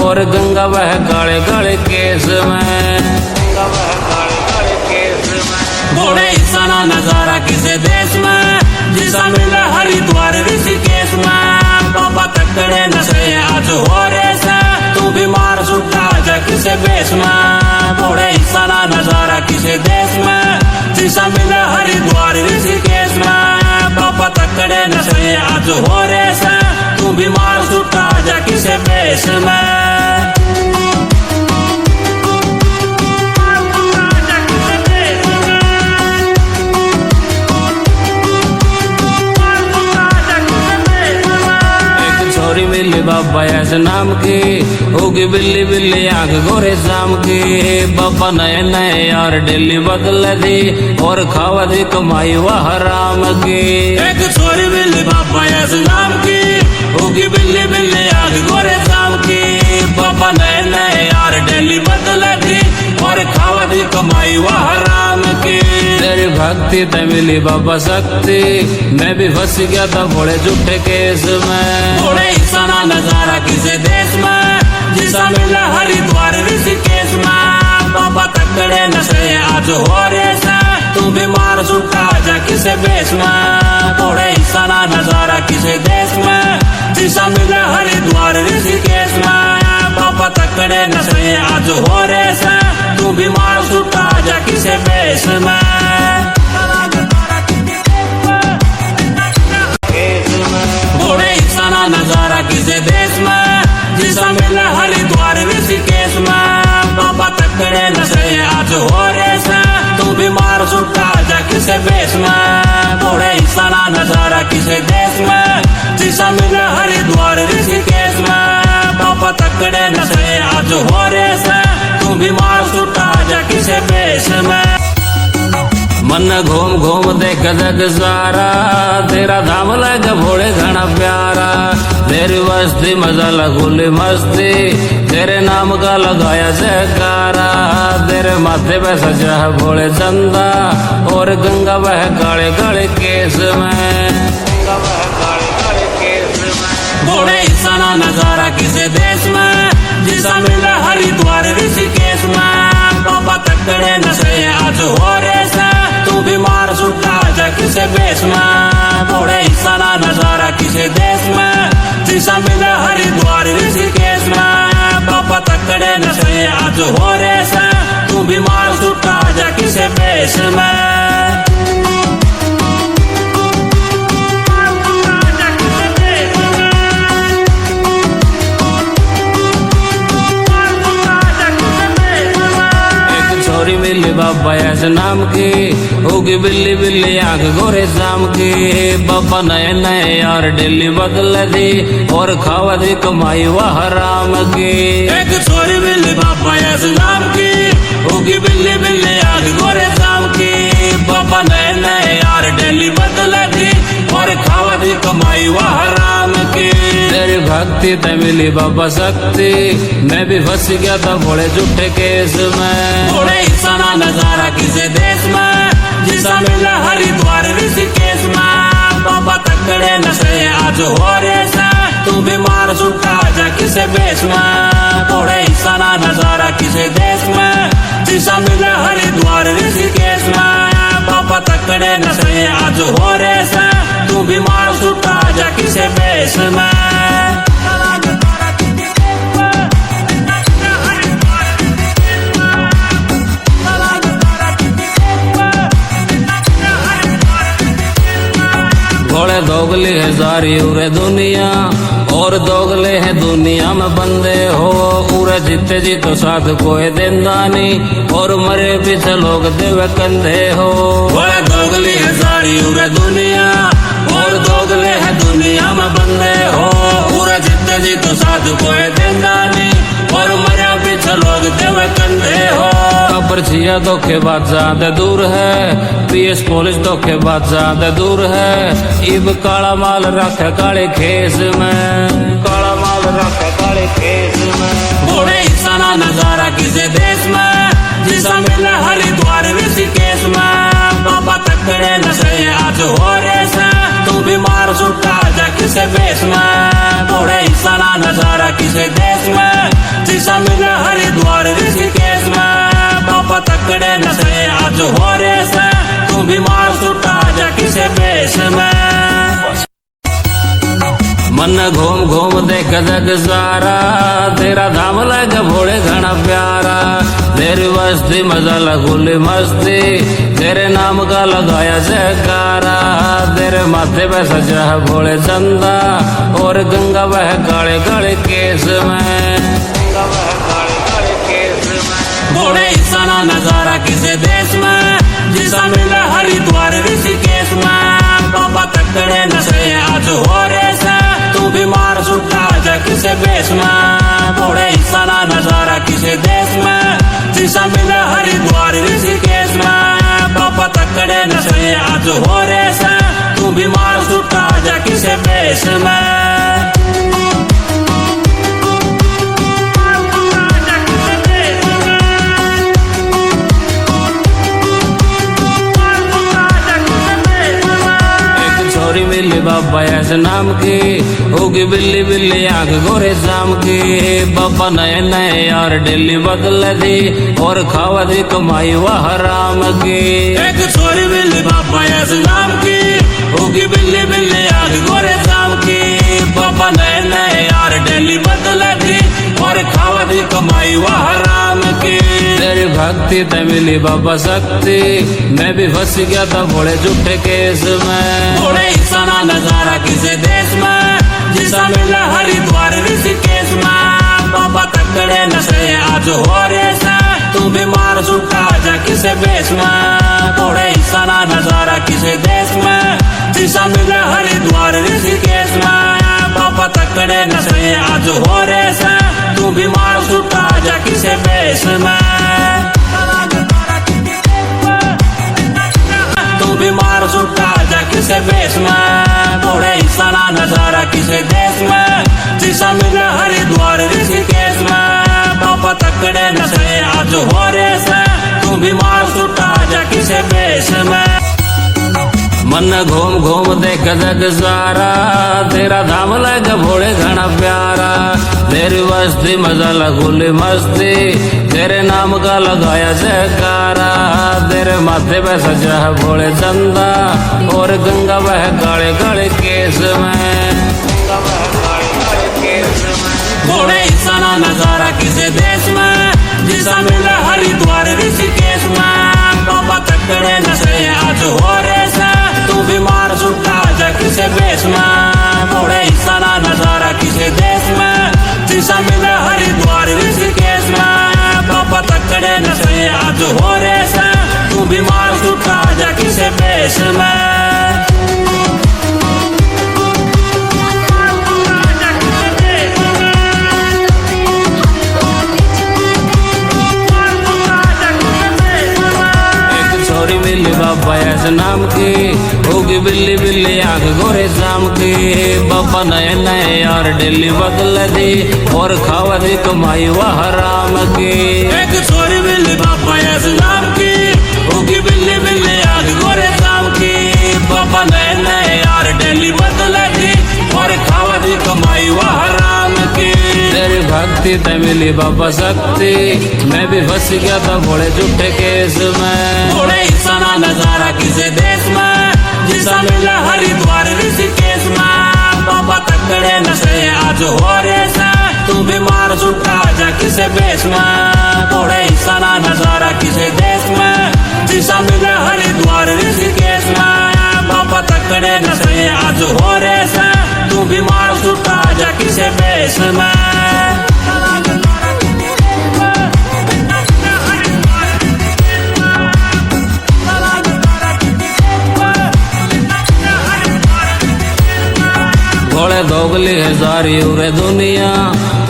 [SPEAKER 1] और गंगा बह काले काले केस में गंगा बह काले काले केस में।
[SPEAKER 2] थोड़े हिस्सा ना नजारा किसे देश में जिसा मिला हरिद्वार ऋषिकेश में। बाबा तकड़े नशे आज हो रे से तू बीमार सुखा जा किसे बेस में। थोड़े हिस्सा ना नजारा किसे देश में जिसा मिला हरिद्वार ऋषिकेश में। बाबा तकड़े नशे आज हो रे से तू बीमार सुखा जा किसे बेस में।
[SPEAKER 1] मिली बाबा ऐसे नाम की होगी बिल्ली बिल्ली आंख गोरे शाम की। बाबा नए नए यार डेली बदल दी और खावा दी कमाई वह हराम की।
[SPEAKER 2] एक छोरी मिली बाबा ऐसे नाम की होगी बिल्ली बिल्ली आंख गोरे शाम की। बाबा नए नए यार डेली बदल दी और खावा दी कमाई वह हराम की।
[SPEAKER 1] तेरी भक्ति ते मिली बाबा शक्ति मैं भी फंस गया था बड़े झूठे केस में।
[SPEAKER 2] थोड़े हिस्सा ना नजारा किसे देश में जिसा मिला हरिद्वार ऋषिकेश में। बाबा तकड़े नशे आज हो रे से तू बीमार सुखा जा किसे बेस में। थोड़े हिस्सा ना नजारा किसे देश में जिसा मिला हरिद्वार ऋषिकेश में। बाबा तकड़े नशे आज हो रे से तू बीमार सुखा जा किसे बेस में। थोड़े हिस्सा ना नजारा किसे देश में जिसा मिला हरिद्वार ऋषिकेश में। बाबा तकड़े नशे आज हो रे से तू बीमार सुखा जा किसे बेस में। थोड़े हिस्सा ना नजारा किसे देश में जिसा मिला हरिद्वार ऋषिकेश में। बाबा तकड़े नशे आज हो रे जा किसे बेस में।
[SPEAKER 1] मन घूम घूम देख जग सारा, तेरा धाम लगा भोले घना प्यारा। तेरी बस्ती मजा लगुली मस्ती, तेरे नाम का लगाया जयकारा। तेरे माथे पे सजा है भोले चंदा, और गंगा बह काले काले केस में, गंगा बह काले काले केस में।
[SPEAKER 2] भोले ईसाना नजारा किसे देश में, जिसा मिला हरिद्वार ऋषिकेश में। बाबा तकड़े नशे आज हो रे से, तू बीमार सुटा जा किसे बेस में। भोले ईसाना नजारा किसे देश में, जिसा मिला हरिद्वार ऋषिकेश में। बाबा तकड़े नशे आज हो रे से, तू बीमार सुटा जा किसे बेस में।
[SPEAKER 1] मिली बाबा ऐसे नाम की, होगी बिल्ली बिल्ली आंख गोरे शाम की। बाबा नए नए यार डेली बदल दी, और खावा दी कमाई वह राम की।
[SPEAKER 2] एक छोरी मिली बाबा ऐसे नाम की, होगी बिल्ली बिल्ली आंख गोरे शाम की। बाबा नए नए यार डेली बदल दी, और खावा दी कमाई वह राम की।
[SPEAKER 1] तेरी भक्ति ते मिली बाबा शक्ति, मैं भी फंस गया था भोले झूठे केस में।
[SPEAKER 2] भोले ईसाना नजारा किसे देश में, जिसा मिला हरिद्वार ऋषिकेश में। बाबा तकड़े नशे आज हो रे से, तू बीमार सुटा जा किसे बेस में। भोले ईसाना नजारा किसे देश में, जिसा मिला हरिद्वार ऋषिकेश में। बाबा तकड़े नशे आज हो रे से, तू बीमार सुटा जा किसे बेस में।
[SPEAKER 1] भोले दोगले है सारी उरे दुनिया, और दोगले है दुनिया में बंदे हो। उरे जीते जी तो साथ कोई देंदा नहीं, और मरे पीछे लोग देवे कंधे हो।
[SPEAKER 2] भोले दोगले है सारी उरे दुनिया, और दोगले है दुनिया में बंदे हो। उरे जीते जी तो साथ कोई देंदा नहीं, और मरे पीछे लोग देवे कंधे हो।
[SPEAKER 1] कब्र छिया धोखेबाज ज्यादा दूर है, पीएस पुलिस धोखेबाज ज्यादा दूर है। इब काला माल रखे काले खेस में, काला माल रखे काले खेस में।
[SPEAKER 2] भोले ईसाना नजारा किसे देश में, जिसा मिला हरिद्वार ऋषिकेश में। बाबा तकड़े नशे आज हो रे से, तू बीमार सुटा जा किसे बेस में। भोले ईसाना नजारा किसे देश में, जिसा मिला हरिद्वार ऋषिकेश में। बाबा तकड़े नशे आज हो रे से, तू बीमार सुटा जा किसे बेस में।
[SPEAKER 1] मन घूम घूम देख जग सारा, तेरा धाम लगा भोले घना प्यारा। तेरी बस्ती मजा लगुली मस्ती, तेरे नाम का लगाया जयकारा। तेरे माथे पे सजा है भोले चंदा, और गंगा बह काले काले केस में, गंगा बह काले काले केस में।
[SPEAKER 2] भोले ईसाना नजारा किसे देश में, जिसा मिला हरिद्वार ऋषिकेश में। बाबा तकड़े नशे आज हो रे से, तू बीमार सुटा जा किसे बेस में। भोले ईसाना नजारा किसे देश में, जिसा मिला हरिद्वार ऋषिकेश में। बाबा तकड़े नशे आज हो रे से, तू बीमार सुटा जा किसे बेस में।
[SPEAKER 1] मिली बाबा ऐसे नाम की, होगी बिल्ली बिल्ली आंख गोरे शाम की। बाबा नए नए यार डेली बदल दी, और खावा दी कमाई वह राम की।
[SPEAKER 2] एक छोरी मिली बाबा ऐसे नाम की, होगी बिल्ली बिल्ली आंख गोरे शाम की। बाबा नए नए यार डेली बदल दी, और खावा दी कमाई वह राम की।
[SPEAKER 1] तेरी भक्ति ते मिली बाबा शक्ति, मैं भी फंस गया था भोले झूठे केस में।
[SPEAKER 2] भोले ईसाना नजारा किसे देश में, जिसा मिला हरिद्वार ऋषिकेश में। बाबा तकड़े नशे आज हो रे से, तू बीमार सुटा जा किसे बेस में। भोले ईसाना नजारा किसे देश में, जिसा मिला हरिद्वार ऋषिकेश में। बाबा तकड़े नशे आज हो रे से, तू बीमार सुटा जा किसे बेस में। तकड़े नशे आज हो रे से तू बीमार सुटा जा किसे बेस में
[SPEAKER 1] मन घूम घूम देख जग सारा तेरा धाम लग भोले घना प्यारा तेरी बस्ती मजा लगुली मस्ती तेरे नाम का लगाया जयकारा तेरे माथे पे सजा है भोले चंदा और गंगा बह काले काले केस में
[SPEAKER 2] घोड़े इंसाना नजारा किसे देश में जिसा मिला हरिद्वार ऋषिकेश में बाबा तकड़े नशे आज हो रे से तू बीमार सुटा जा किसे बेस में घोड़े इंसाना नजारा किसे देश में जिसा मिला हरिद्वार ऋषिकेश में बाबा तकड़े नशे आज हो रे से तू बीमार सुटा जा किसे बेस में
[SPEAKER 1] बिल्ली बाबा ऐसे नाम की होगी बिल्ली बिल्ली आंख गोरे शाम की बाबा नए नए यार डेली बदल दी और खावा दी कमाई वह हराम की
[SPEAKER 2] एक छोरी बिल्ली बाबा ऐसे नाम की होगी बिल्ली बिल्ली आंख गोरे शाम की बाबा नए नए यार डेली बदल दी और खावा दी कमाई वह हराम की
[SPEAKER 1] तेरी भक्ति ते मिली बाबा शक्ति मैं भी फंस गया था बड़े झूठे केस में
[SPEAKER 2] थोड़े इंसाना नजारा किसे देश में जिसा मिला हरिद्वार ऋषिकेश में बाबा तकड़े नशे आज हो रे से तू बीमार सुटा जा किसे बेस में थोड़े इंसाना नजारा किसे देश में जिसा मिला हरिद्वार ऋषिकेश में बाबा तकड़े नशे आज हो रे से तू बीमार सुटा जा किसे बेस में
[SPEAKER 1] थोड़े दोगले है सारी उरे दुनिया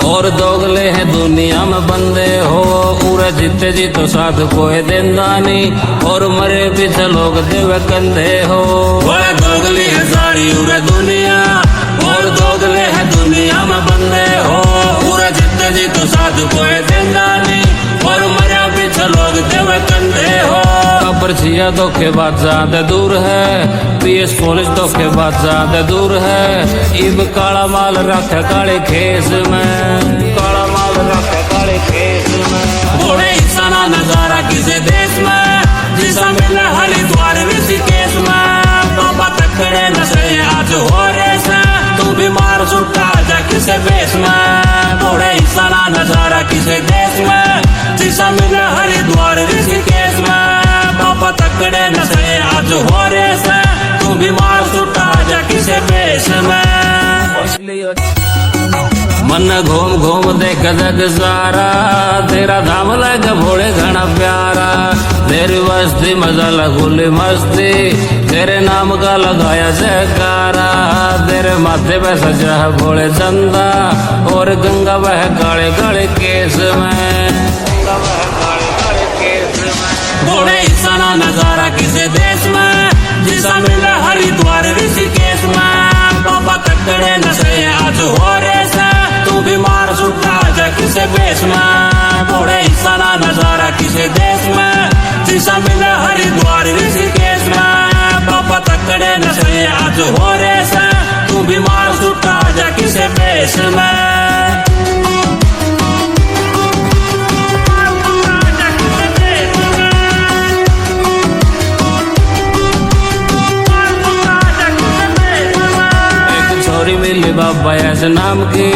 [SPEAKER 1] और दोगले है दुनिया में बंदे हो उरे जीते जी तो साथ कोई देंदा नहीं और मरे पीछे लोग देवे कंधे हो
[SPEAKER 2] थोड़े दोगले है सारी उरे दुनिया और दोगले है दुनिया में बंदे हो उरे जीते जी तो साथ कोई देंदा नहीं और मरे पीछे लोग देवे कंधे हो
[SPEAKER 1] कब्र छिया धोखे बात ज्यादा दूर है पीएस पुलिस धोखे बात ज्यादा दूर है इब काला माल रखे काले खेस में काला माल रखे काले खेस में
[SPEAKER 2] घोड़े इंसाना नजारा किसे देश में जिसा मिला हरिद्वार ऋषिकेश में बाबा तकड़े नशे आज हो रे से तू बीमार सुटा जा किसे बेस में घोड़े इंसाना नजारा किसे देश में जिसा मिला हरिद्वार ऋषिकेश में बाबा तकड़े नशे आज हो रे से तू बीमार सुटा जा किसे बेस में
[SPEAKER 1] मन घूम घूम देख जग सारा तेरा धाम लग भोले घना प्यारा तेरी बस्ती मजा लगुली मस्ती तेरे नाम का लगाया जयकारा तेरे माथे पे सजा है भोले चंदा और गंगा बह काले काले केस में
[SPEAKER 2] घोड़े इंसाना नजारा किसे देश में जिसा मिला हरिद्वार ऋषिकेश में बाबा तकड़े नशे आज हो रे से तू बीमार सुटा जा किसे बेस में घोड़े इंसाना नजारा किसे देश में जिसा मिला हरिद्वार ऋषिकेश में बाबा तकड़े नशे आज हो रे से तू बीमार सुटा जा किसे बेस में
[SPEAKER 1] बिल्ली बाबा ऐसे नाम की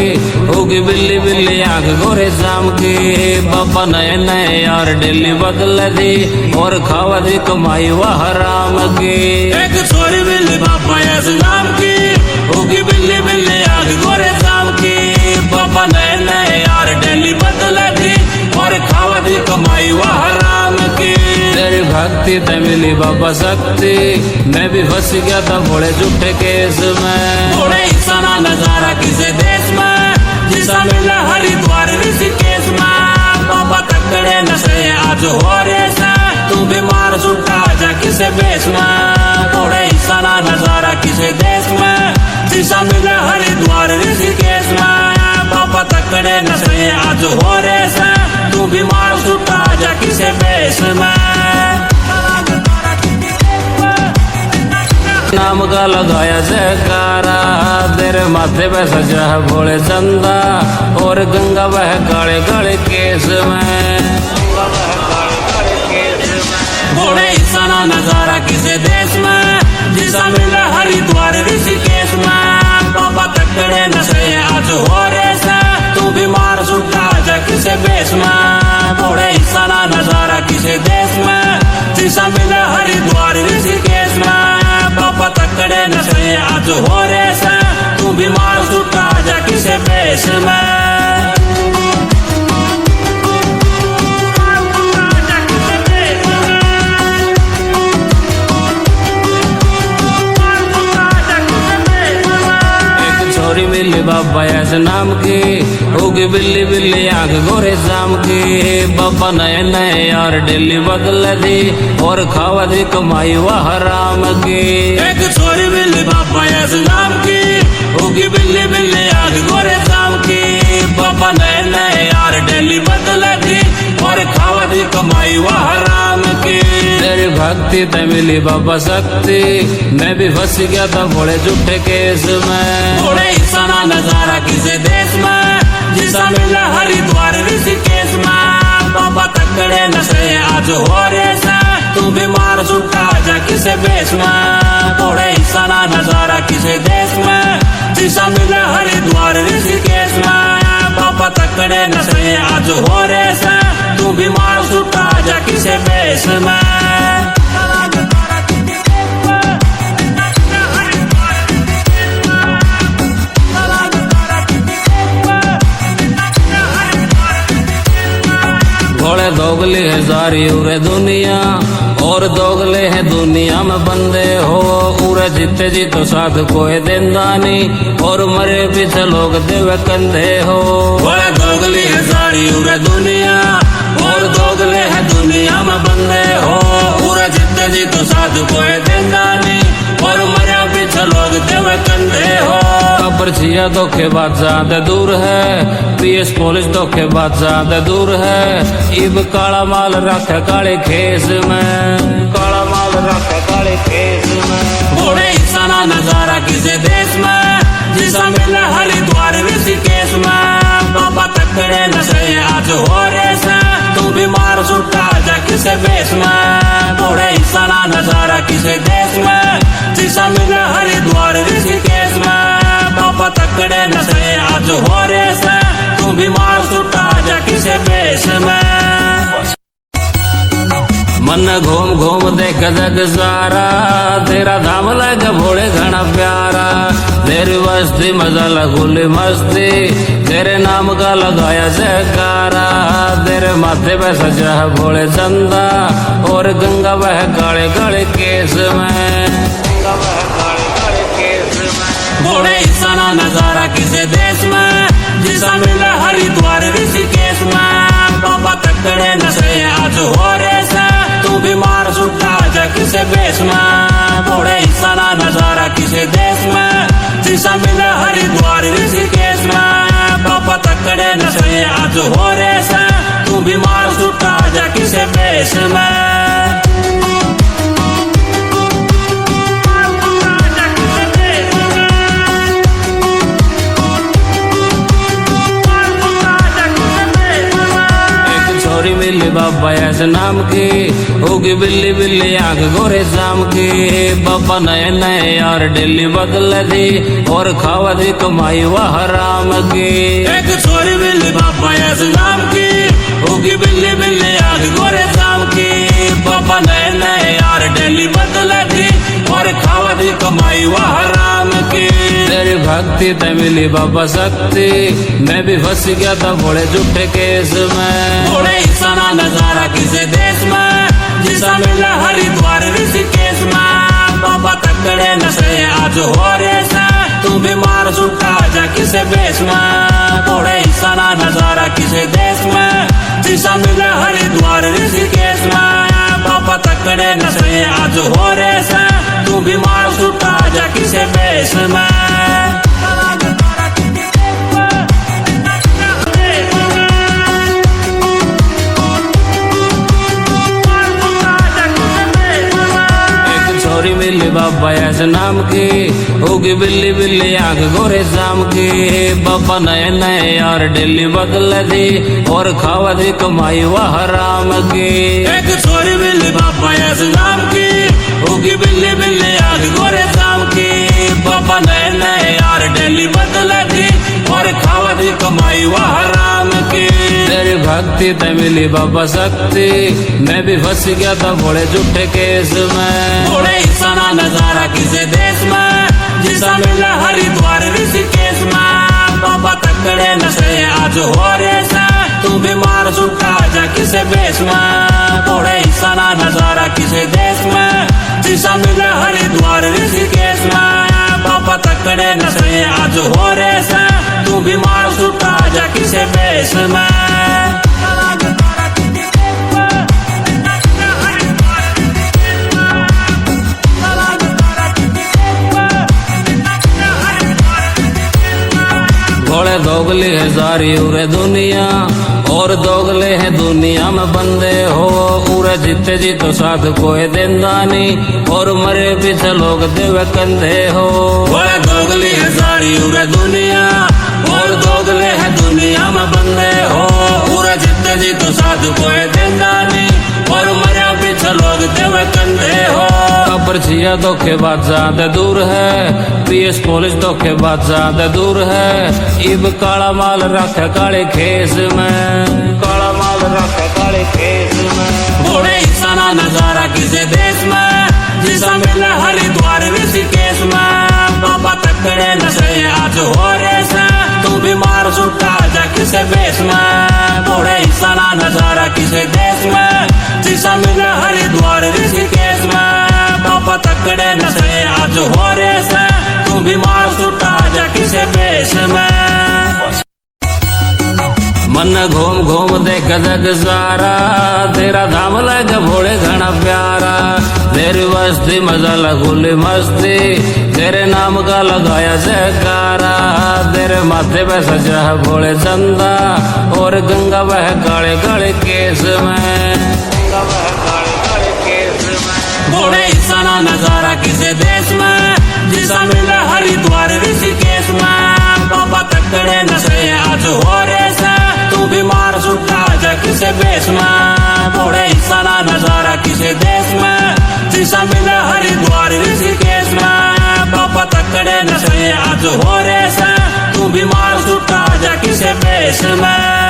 [SPEAKER 1] होगी बिल्ली बिल्ली आंख गोरे शाम की बाबा नए नए यार डेली बदल दी और खावा दी कमाई वह हराम की
[SPEAKER 2] एक छोरी बिल्ली बाबा ऐसे नाम की होगी बिल्ली बिल्ली आंख गोरे शाम की बाबा नए नए यार डेली बदल दी और खावा दी कमाई वह हराम की
[SPEAKER 1] तेरी भक्ति ते मिली बाबा शक्ति मैं भी फंस गया था बड़े झूठे केस में
[SPEAKER 2] घोड़े इंसाना नजारा किसे देश में जिसा मिला हरिद्वार ऋषिकेश में बाबा तकड़े नशे आज हो रे से तू बीमार सुटा जा किसे बेस में घोड़े इंसाना नजारा किसे देश में जिसा मिला हरिद्वार ऋषिकेश में बाबा तकड़े नशे आज हो रे से तू बीमार सुटा जा किसे बेस में।
[SPEAKER 1] नाम का लगाया जयकारा, तेरे माथे पे सजा है भोले चंदा, और गंगा बह काले काले केस में।
[SPEAKER 2] घोड़े ईसाना नजारा किसे देश में, जिसा मिला हरिद्वार ऋषिकेश में। बाबा तकड़े नशे आज हो रे से, तू बीमार सुटा जा किसे बेस में। घोड़े ईसाना नजारा किसे देश में, जिसा मिला हरिद्वार ऋषिकेश में। बाबा तकड़े नशे आज हो रे से, तू बीमार सुटा जा किसे बेस में।
[SPEAKER 1] छोरी मिली बाबा ऐसे नाम की, होगी बिल्ली बिल्ली आंख गोरे शाम की। बाबा नए नए यार डेली बदल दी, और खावा दी कमाई वह हराम की।
[SPEAKER 2] एक छोरी मिली बाबा ऐसे नाम की, होगी बिल्ली बिल्ली आंख गोरे शाम की। बाबा नए नए यार डेली बदल दी, और खावा दी कमाई वह हराम की।
[SPEAKER 1] तेरी भक्ति ते मिली बाबा शक्ति, मैं भी फंस गया था बड़े झूठे केस में।
[SPEAKER 2] घोड़े ईसाना नजारा किसे देश में, जिसा मिला हरिद्वार ऋषिकेश में। बाबा तकड़े नशे आज हो रे से, तू बीमार सुटा जा किसे बेस में। घोड़े ईसाना नजारा किसे देश में, जिसा मिला हरिद्वार ऋषिकेश में। बाबा तकड़े नशे आज हो रे से, तू बीमार सुटा जा किसे बेस में।
[SPEAKER 1] घोड़े दोगले है सारी उरे दुनिया, और दोगले है दुनिया में बंदे हो। उरे जीते जी तो साथ कोई देंदा नहीं, और मरे पीछे लोग देवे कंधे हो।
[SPEAKER 2] घोड़े दोगले है सारी उरे दुनिया, और दोगले है दुनिया में बंदे हो। उरे जीते जी तो साथ कोई देंदा नहीं, और मरे पीछे लोग देवे कंधे हो।
[SPEAKER 1] पर्चिया धोखे बादशाह दे दूर है, पीएस पुलिस धोखे बादशाह दे दूर है। इब काला माल रखे काले खेस में, काला माल रखे काले खेस में।
[SPEAKER 2] घोड़े ईसाना नजारा किसे देश में, जिसा मिला हरिद्वार ऋषिकेश में। बाबा तकड़े नशे आज हो रे से, तू बीमार सुटा जा किसे बेस में। घोड़े ईसाना नजारा किसे देश में, जिसा मिला हरिद्वार ऋषिकेश में। बाबा तकड़े नशे आज हो रे से, तू बीमार सुटा जा किसे बेस में।
[SPEAKER 1] मन घूम घूम देख जग सारा, तेरा धाम लग भोले घना प्यारा। तेरी बस्ती मजा लगुली मस्ती, तेरे नाम का लगाया जयकारा। तेरे माथे पे सजा है भोले चंदा, और गंगा बह काले काले केस में, गंगा बह काले काले केस में।
[SPEAKER 2] घोड़े ईसाना नजारा किसे देश में, जिसा मिला हरिद्वार ऋषिकेश में। बाबा तकड़े नशे आज हो रे से, तू बीमार सुटा जा किसे बेस में। घोड़े ईसाना नजारा किसे देश में, जिसा मिला हरिद्वार ऋषिकेश में। बाबा तकड़े नशे आज हो रे से, तू बीमार सुटा जा किसे बेस में।
[SPEAKER 1] छोरी मिली बाबा ऐसे नाम की, होगी बिल्ली बिल्ली आंख गोरे शाम की। बाबा नए नए यार डेली बदल दी, और खावा दी कमाई वह हराम की।
[SPEAKER 2] एक छोरी मिली बाबा ऐसे नाम की, होगी बिल्ली बिल्ली आंख गोरे शाम की। बाबा नए नए यार डेली बदल दी, और खावा दी कमाई वह हराम की।
[SPEAKER 1] तेरी भक्ति ते मिली बाबा शक्ति, मैं भी फंस गया था बड़े झूठे केस में।
[SPEAKER 2] घोड़े ईसाना नजारा किसे देश में, जिसा मिला हरिद्वार ऋषिकेश में। बाबा तकड़े नशे आज हो रे से, तू बीमार सुटा जा किसे बेस में। घोड़े ईसाना नजारा किसे देश में, जिसा मिला हरिद्वार ऋषिकेश में। बाबा तकड़े नशे आज हो रे से, तू बीमार सुटा जा किसे बेस में।
[SPEAKER 1] बाबा ऐसे नाम की, होगी बिल्ली बिल्ली आंख गोरे शाम की। बाबा नए नए यार डेली बदल दी, और खावा दी कमाई वह हराम की।
[SPEAKER 2] एक छोरी बिल्ली बाबा ऐसे नाम की, होगी बिल्ली बिल्ली आंख गोरे शाम की। बाबा नए नए यार डेली बदल दी, और खावा दी कमाई वह हराम की।
[SPEAKER 1] तेरी भक्ति ते मिली बाबा शक्ति, मैं भी फंस गया था बड़े झूठे केस में।
[SPEAKER 2] थोड़े हिस्सा ना नजारा किसी देश में, जिसा मिला हरिद्वार ऋषिकेश में। बाबा तकड़े नशे आज हो रे से, तू बीमार सुट्टा जा किसे बेस में। थोड़े हिस्सा ना नजारा किसी देश में, जिसा मिला हरिद्वार ऋषिकेश में। बाबा तकड़े नशे आज हो रे से, तू बीमार सुट्टा जा किसे बेस में।
[SPEAKER 1] घोड़े दोगली है सारी उरे दुनिया, और दोगले है दुनिया में बंदे हो। उरे जीते जी तो साथ कोई देंदा नहीं, और मरे पीछे लोग देवे कंधे हो।
[SPEAKER 2] घोड़े दोगली है सारी उरे दुनिया, और दोगले है दुनिया में बंदे हो। उरे जीते जी तो साथ कोई देंदा नहीं, और मरे पीछे लोग देवे कंधे हो।
[SPEAKER 1] पर्चिया धोखेबाज ज्यादा दूर है, पीएस पुलिस धोखेबाज ज्यादा दूर है। इब काला माल रखे काले खेस में, काला माल रखे काले खेस में।
[SPEAKER 2] घोड़े हिस्सा ना नजारा किसी देश में, जिसा मिला हरिद्वार ऋषिकेश में। बाबा तकड़े नशे आज हो रे से, तू बीमार सुट्टा जा किसे बेस में। घोड़े हिस्सा ना नजारा किसी देश में, जिसा मिला हरिद्वार ऋषिकेश में। बाबा तकड़े नशे आज हो रे से, तू बीमार सुट्टा जा किसे बेस में।
[SPEAKER 1] मन घूम घूम देख जग सारा, तेरा धाम लग भोले घना प्यारा। तेरी बस्ती मजा लगुली मस्ती, तेरे नाम का लगाया जयकारा। तेरे माथे पे सजा है भोले चंदा, और गंगा बह काले काले केस में, गंगा बह काले काले केस में।
[SPEAKER 2] घोड़े हिस्सा ना नजारा किसी देश में, जिसा मिला हरिद्वार ऋषिकेश में। बाबा तकड़े नशे आज हो रे से, तू बीमार सुट्टा जा किसे बेस में। घोड़े हिस्सा ना नजारा किसी देश में, जिसा मिला हरिद्वार ऋषिकेश में। बाबा तकड़े नशे आज हो रे से, तू बीमार सुट्टा जा किसे बेस में।